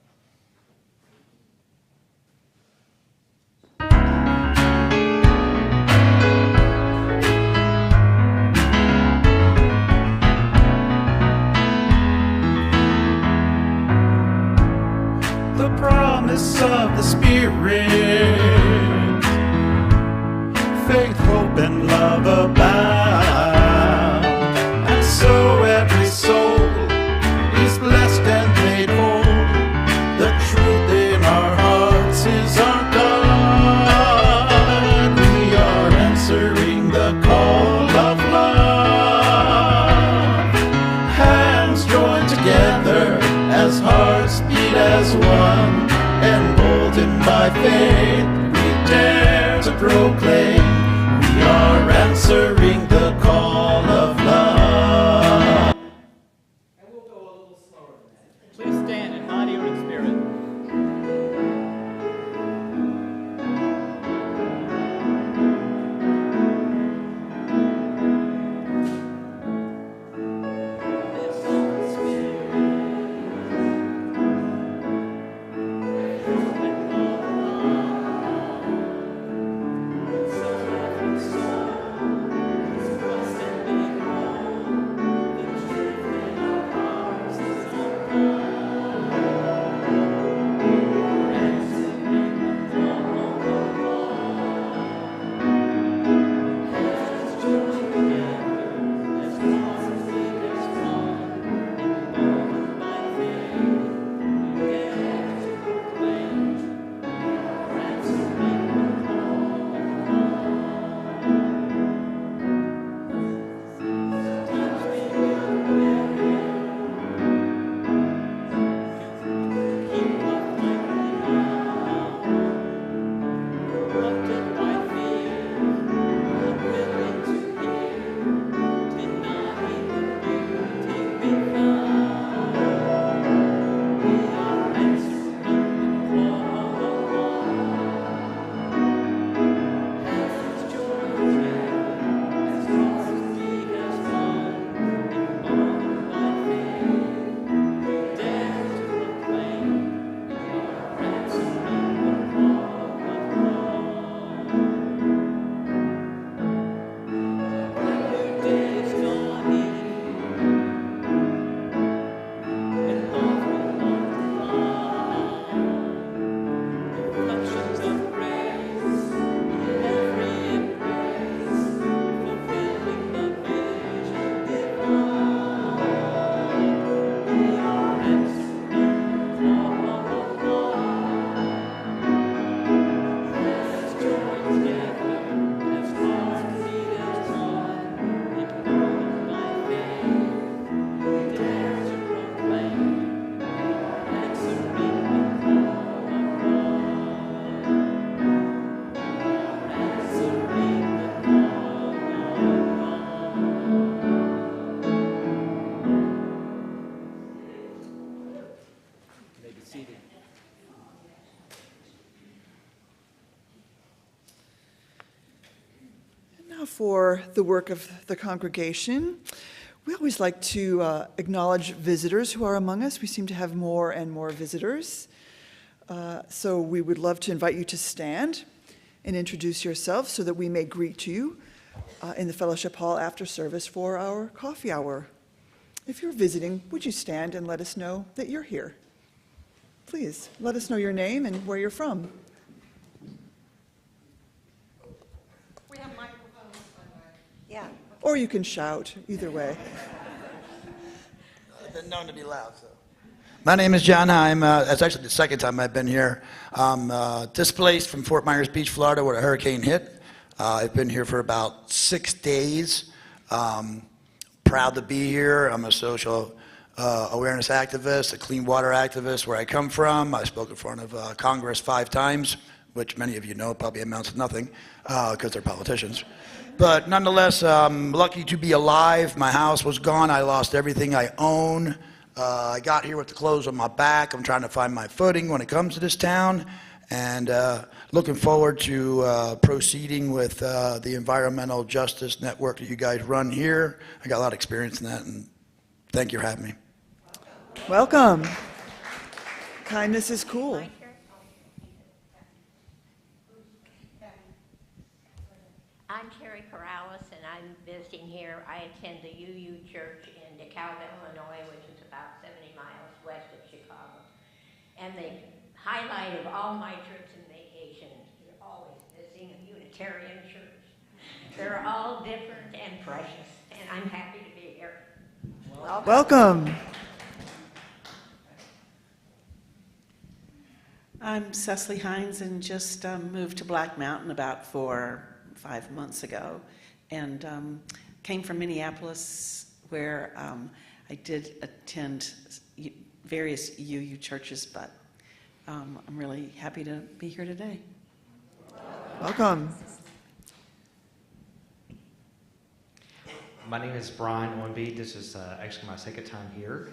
Promise of the Spirit, faith, hope, and love abound, and so every soul is blessed and made whole. The truth in our hearts is our God. We are answering the call of love. Hands joined together as hearts beat as one. Emboldened by faith, we dare to proclaim we are answering the call of love. And we'll go a little slower than that. Please stand in body or in spirit. seated. Now for the work of the congregation. We always like to acknowledge visitors who are among us. We seem to have more and more visitors. So we would love to invite you to stand and introduce yourself so that we may greet you in the fellowship hall after service for our coffee hour. If you're visiting, would you stand and let us know that you're here? Please, let us know your name and where you're from. We have microphones. Yeah. Or you can shout, either way. I've been known to be loud, so. My name is John Heim. That's actually the second time I've been here. I'm displaced from Fort Myers Beach, Florida, where a hurricane hit. I've been here for about 6 days. Proud to be here. I'm a social awareness activist, a clean water activist where I come from. I spoke in front of Congress 5 times, which many of you know probably amounts to nothing because they're politicians. But nonetheless, I'm lucky to be alive. My house was gone. I lost everything I own. I got here with the clothes on my back. I'm trying to find my footing when it comes to this town, and looking forward to proceeding with the environmental justice network that you guys run here. I got a lot of experience in that, and thank you for having me. Welcome. Kindness is cool. I'm Terry Corrales, and I'm visiting here. I attend the UU Church in DeKalb, Illinois, which is about 70 miles west of Chicago. And the highlight of all my trips and vacations is always visiting a Unitarian church. They're all different and precious, and I'm happy to be here. Welcome. I'm Cecily Hines and just moved to Black Mountain about 4 or 5 months ago, and came from Minneapolis, where I did attend various UU churches, but I'm really happy to be here today. Welcome. My name is Brian Owenby. This is actually my second time here.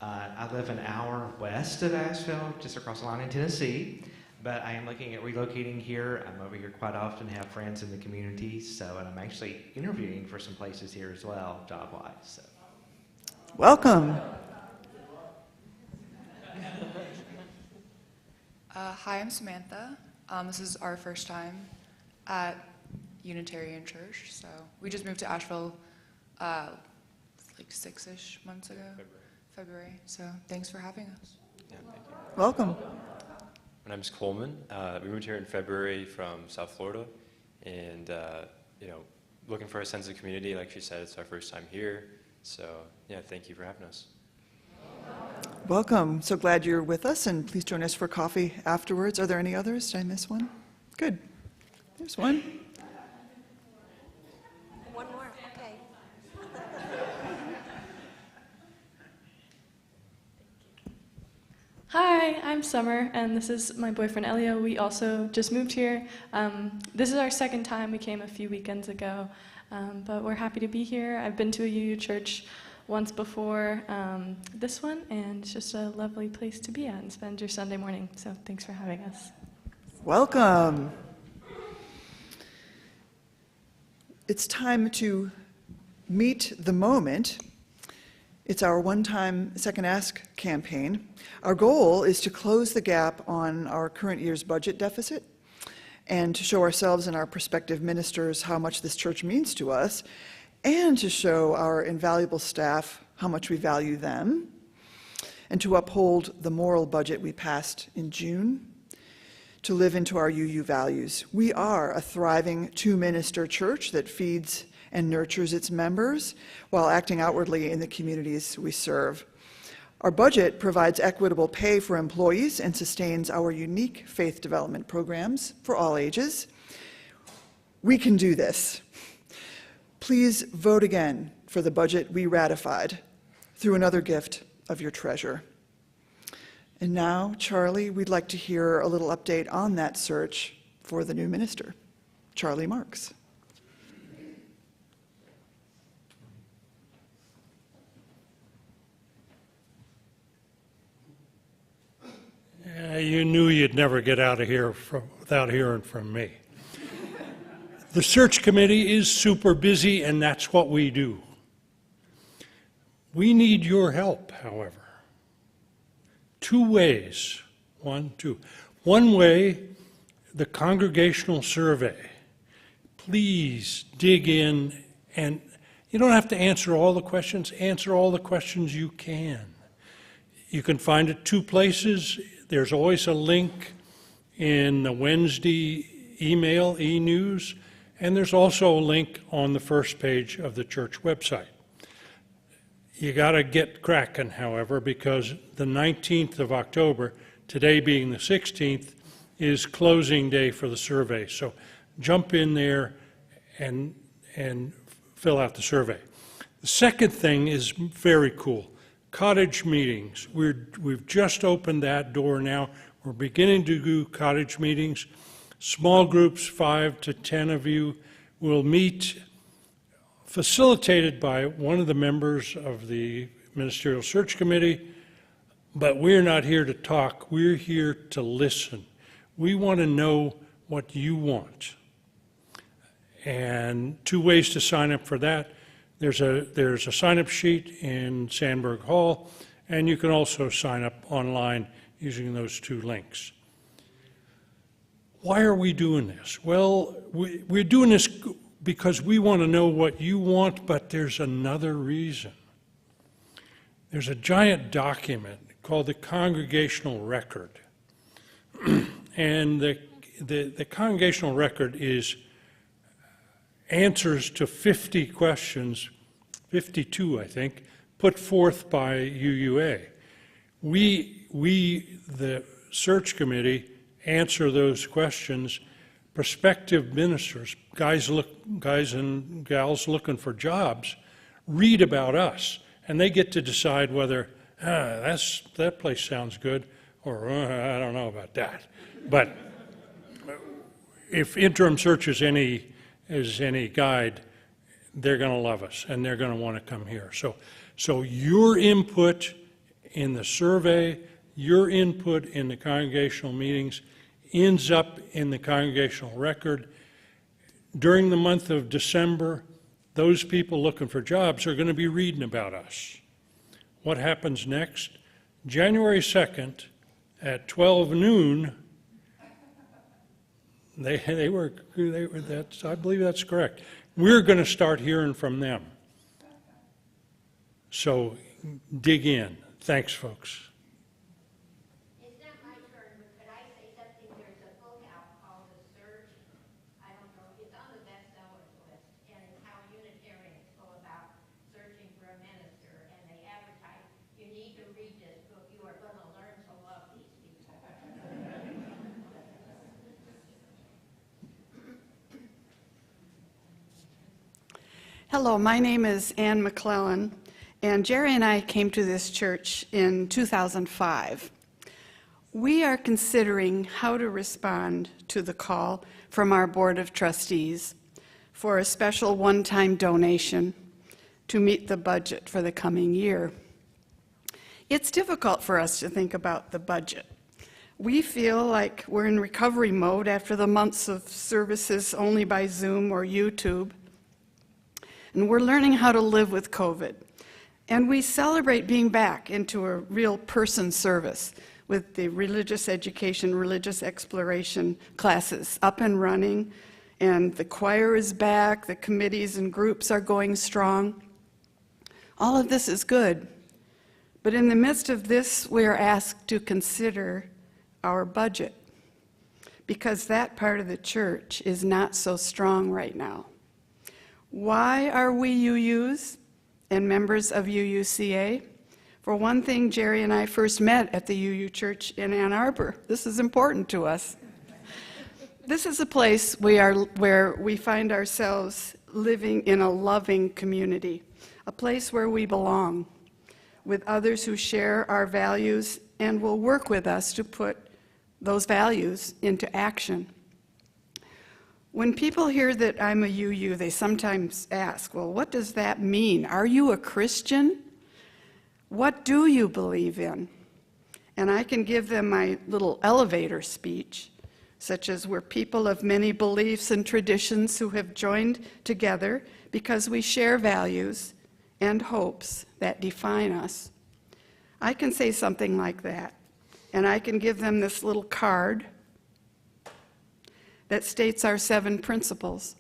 I live an hour west of Asheville, just across the line in Tennessee, but I am looking at relocating here. I'm over here quite often, have friends in the community, and I'm actually interviewing for some places here as well, job-wise. So. Welcome. Hi, I'm Samantha. This is our first time at Unitarian Church, so we just moved to Asheville like 6-ish months ago. February. So thanks for having us. Yeah, thank you. Welcome. My name is Coleman. We moved here in February from South Florida, and looking for a sense of community. Like she said, it's our first time here. So yeah, thank you for having us. Welcome. So glad you're with us, and please join us for coffee afterwards. Are there any others? Did I miss one? Good. There's one. One more, okay. Hi, I'm Summer, and this is my boyfriend Elio. We also just moved here. This is our second time. We came a few weekends ago, but we're happy to be here. I've been to a UU church once before this one, and it's just a lovely place to be at and spend your Sunday morning. So thanks for having us. Welcome. It's time to meet the moment. It's our one-time Second Ask campaign. Our goal is to close the gap on our current year's budget deficit and to show ourselves and our prospective ministers how much this church means to us, and to show our invaluable staff how much we value them, and to uphold the moral budget we passed in June, to live into our UU values. We are a thriving two-minister church that feeds and nurtures its members while acting outwardly in the communities we serve. Our budget provides equitable pay for employees and sustains our unique faith development programs for all ages. We can do this. Please vote again for the budget we ratified through another gift of your treasure. And now, Charlie, we'd like to hear a little update on that search for the new minister. Charlie Marks. You knew you'd never get out of here without hearing from me. The search committee is super busy, and that's what we do. We need your help, however. Two ways. One way, the congregational survey. Please dig in, and you don't have to answer all the questions. Answer all the questions you can. You can find it two places. There's always a link in the Wednesday email, e-news, and there's also a link on the first page of the church website. You got to get cracking, however, because the 19th of October, today being the 16th, is closing day for the survey. So jump in there and fill out the survey. The second thing is very cool. Cottage meetings. We've just opened that door now. We're beginning to do cottage meetings. Small groups, 5 to 10 of you, will meet, facilitated by one of the members of the Ministerial Search Committee, but we're not here to talk. We're here to listen. We want to know what you want. And two ways to sign up for that. There's a sign-up sheet in Sandberg Hall, and you can also sign up online using those two links. Why are we doing this? Well, we're doing this because we want to know what you want, but there's another reason. There's a giant document called the Congregational Record. And the Congregational Record is answers to 50 questions, 52 I think, put forth by UUA. We, the search committee, answer those questions. Prospective ministers, guys and gals looking for jobs, read about us, and they get to decide whether that place sounds good, or I don't know about that. But if interim search is any guide, they're going to love us, and they're going to want to come here. So your input in the survey, your input in the congregational meetings ends up in the Congregational Record. During the month of December, those people looking for jobs are going to be reading about us. What happens next? January 2nd at 12 noon, I believe that's correct. We're going to start hearing from them. So dig in. Thanks, folks. It's not my turn, but could I say something? There's a book out called The Search. I don't know. It's on the bestsellers list, and it's how Unitarians go about searching for a minister, and they advertise, you need to read this book. You are going to learn to love these people. Hello, my name is Ann McClellan, and Jerry and I came to this church in 2005. We are considering how to respond to the call from our Board of Trustees for a special one-time donation to meet the budget for the coming year. It's difficult for us to think about the budget. We feel like we're in recovery mode after the months of services only by Zoom or YouTube. And we're learning how to live with COVID. And we celebrate being back into a real person service with the religious education, religious exploration classes up and running. And the choir is back, the committees and groups are going strong. All of this is good. But in the midst of this, we are asked to consider our budget, because that part of the church is not so strong right now. Why are we UUs and members of UUCA? For one thing, Jerry and I first met at the UU Church in Ann Arbor. This is important to us. This is a place where we find ourselves living in a loving community, a place where we belong, with others who share our values and will work with us to put those values into action. When people hear that I'm a UU, they sometimes ask, well, what does that mean? Are you a Christian? What do you believe in? and I can give them my little elevator speech, such as we're people of many beliefs and traditions who have joined together because we share values and hopes that define us. I can say something like that, and I can give them this little card that states our 7 principles.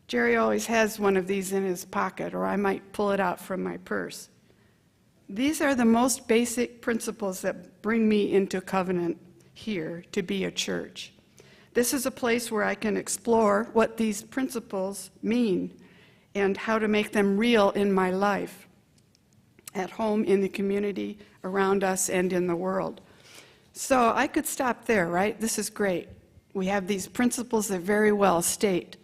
Jerry always has one of these in his pocket, or I might pull it out from my purse. These are the most basic principles that bring me into covenant here to be a church. This is a place where I can explore what these principles mean and how to make them real in my life, at home, in the community, around us, and in the world. So I could stop there, right? This is great. We have these principles that very well state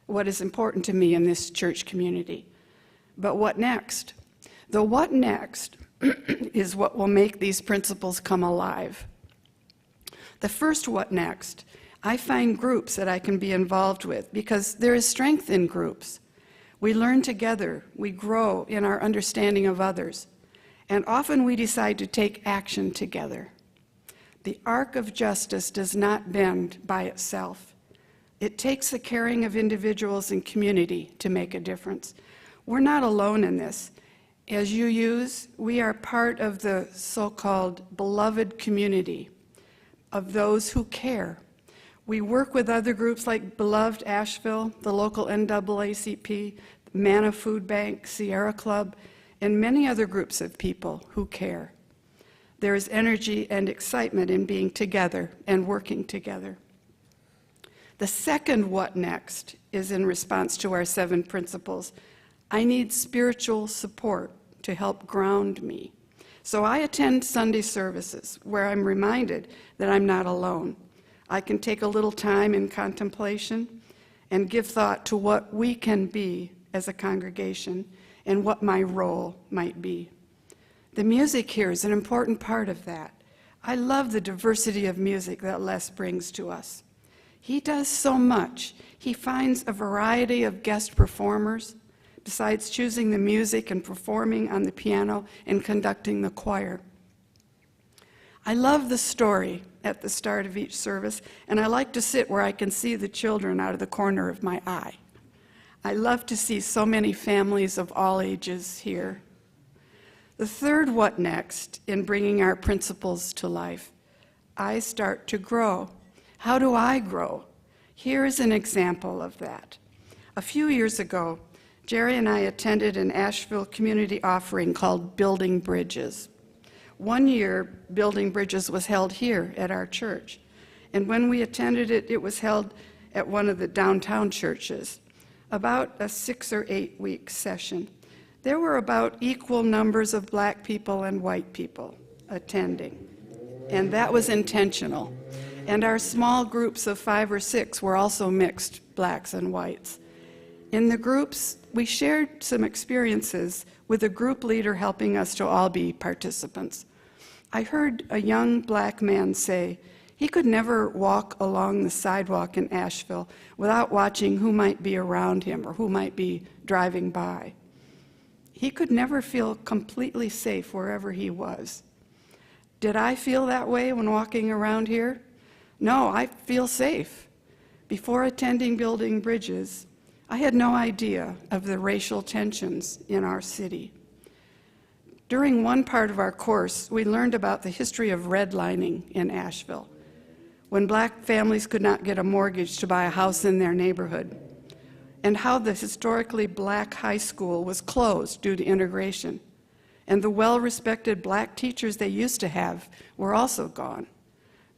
what is important to me in this church community. But what next? The what next is what will make these principles come alive. The first what next, I find groups that I can be involved with because there is strength in groups. We learn together, we grow in our understanding of others, and often we decide to take action together. The arc of justice does not bend by itself. It takes the caring of individuals and community to make a difference. We're not alone in this. As UUs, we are part of the so-called beloved community of those who care. We work with other groups like Beloved Asheville, the local NAACP, Manna Food Bank, Sierra Club, and many other groups of people who care. There is energy and excitement in being together and working together. The second what next is in response to our 7 principles. I need spiritual support to help ground me. So I attend Sunday services where I'm reminded that I'm not alone. I can take a little time in contemplation and give thought to what we can be as a congregation and what my role might be. The music here is an important part of that. I love the diversity of music that Les brings to us. He does so much. He finds a variety of guest performers, besides choosing the music and performing on the piano and conducting the choir. I love the story at the start of each service, and I like to sit where I can see the children out of the corner of my eye. I love to see so many families of all ages here. The third what next in bringing our principles to life, I start to grow. How do I grow? Here is an example of that. A few years ago, Jerry and I attended an Asheville community offering called Building Bridges. One year, Building Bridges was held here at our church. And when we attended it, it was held at one of the downtown churches, about a 6 or 8 week session. There were about equal numbers of black people and white people attending, and that was intentional. And our small groups of 5 or 6 were also mixed blacks and whites. In the groups, we shared some experiences with a group leader helping us to all be participants. I heard a young black man say he could never walk along the sidewalk in Asheville without watching who might be around him or who might be driving by. He could never feel completely safe wherever he was. Did I feel that way when walking around here? No, I feel safe. Before attending Building Bridges, I had no idea of the racial tensions in our city. During one part of our course, we learned about the history of redlining in Asheville, when black families could not get a mortgage to buy a house in their neighborhood, and how the historically black high school was closed due to integration, and the well-respected black teachers they used to have were also gone.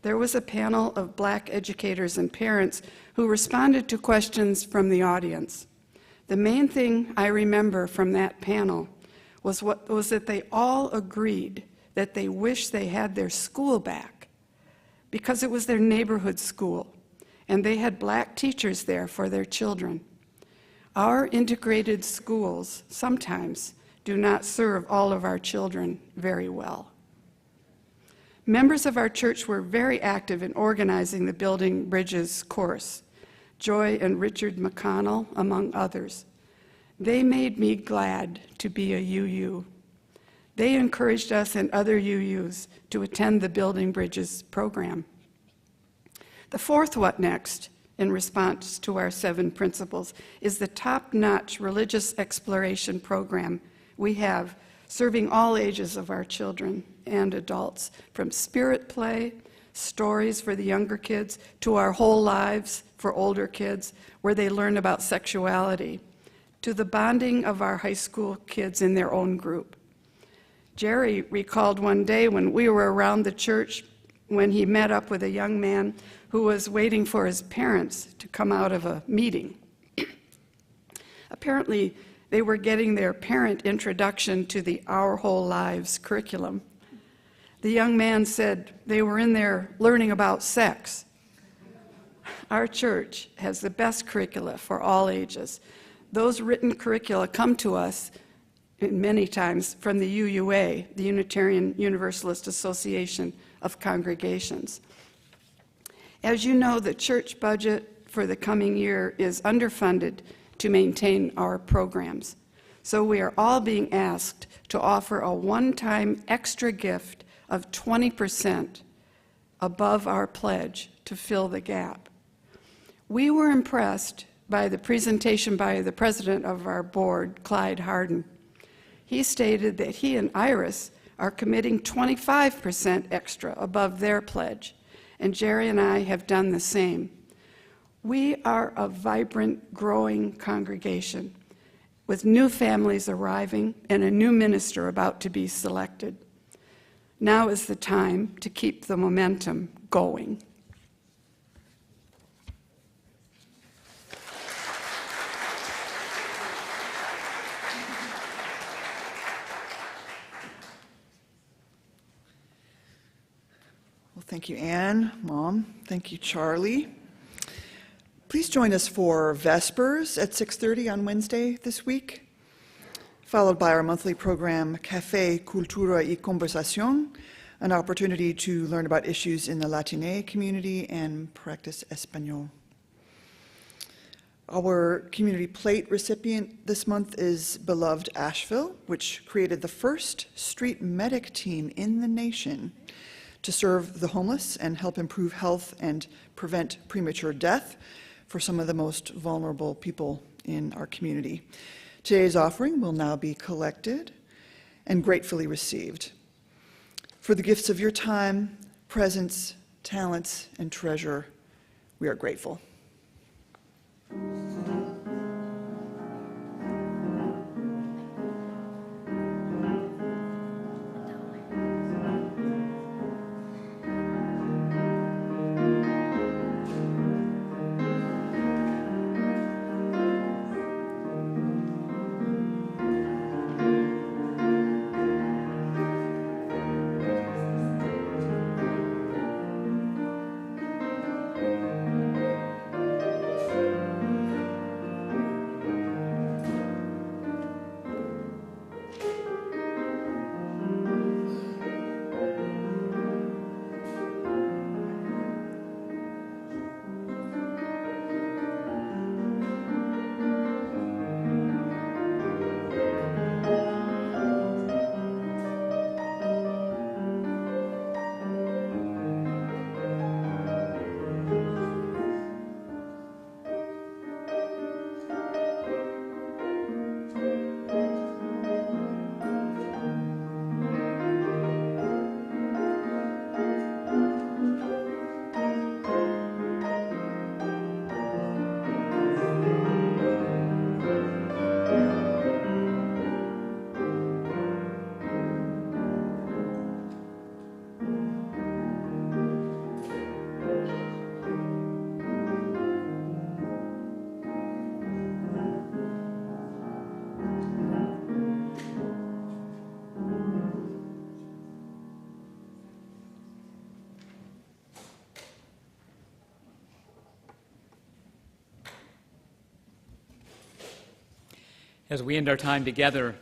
There was a panel of black educators and parents who responded to questions from the audience. The main thing I remember from that panel was that they all agreed that they wished they had their school back because it was their neighborhood school, and they had black teachers there for their children. Our integrated schools sometimes do not serve all of our children very well. Members of our church were very active in organizing the Building Bridges course, Joy and Richard McConnell, among others. They made me glad to be a UU. They encouraged us and other UUs to attend the Building Bridges program. The fourth What Next, in response to our 7 principles, is the top-notch religious exploration program we have, serving all ages of our children and adults, from spirit play, stories for the younger kids, to our whole lives for older kids, where they learn about sexuality, to the bonding of our high school kids in their own group. Jerry recalled one day when we were around the church when he met up with a young man who was waiting for his parents to come out of a meeting. Apparently, they were getting their parent introduction to the Our Whole Lives curriculum. The young man said they were in there learning about sex. Our church has the best curricula for all ages. Those written curricula come to us many times from the UUA, the Unitarian Universalist Association of Congregations. As you know, the church budget for the coming year is underfunded to maintain our programs. So we are all being asked to offer a one-time extra gift of 20% above our pledge to fill the gap. We were impressed by the presentation by the president of our board, Clyde Harden. He stated that he and Iris are committing 25% extra above their pledge, and Jerry and I have done the same. We are a vibrant, growing congregation with new families arriving and a new minister about to be selected. Now is the time to keep the momentum going. Well, thank you, Anne, Mom. Thank you, Charlie. Please join us for Vespers at 6:30 on Wednesday this week, followed by our monthly program, Café, Cultura y Conversación, an opportunity to learn about issues in the Latine community and practice Espanol. Our community plate recipient this month is beloved Asheville, which created the first street medic team in the nation to serve the homeless and help improve health and prevent premature death for some of the most vulnerable people in our community. Today's offering will now be collected and gratefully received. For the gifts of your time, presence, talents, and treasure, we are grateful. As we end our time together,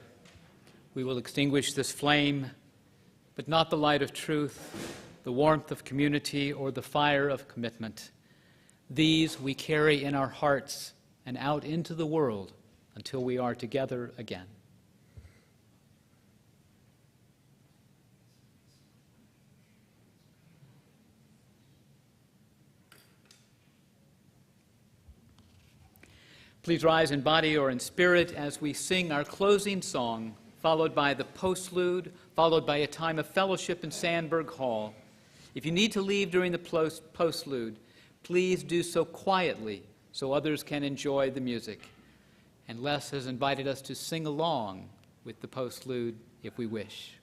we will extinguish this flame, but not the light of truth, the warmth of community, or the fire of commitment. These we carry in our hearts and out into the world until we are together again. Please rise in body or in spirit as we sing our closing song, followed by the postlude, followed by a time of fellowship in Sandburg Hall. If you need to leave during the postlude, please do so quietly so others can enjoy the music. And Les has invited us to sing along with the postlude if we wish.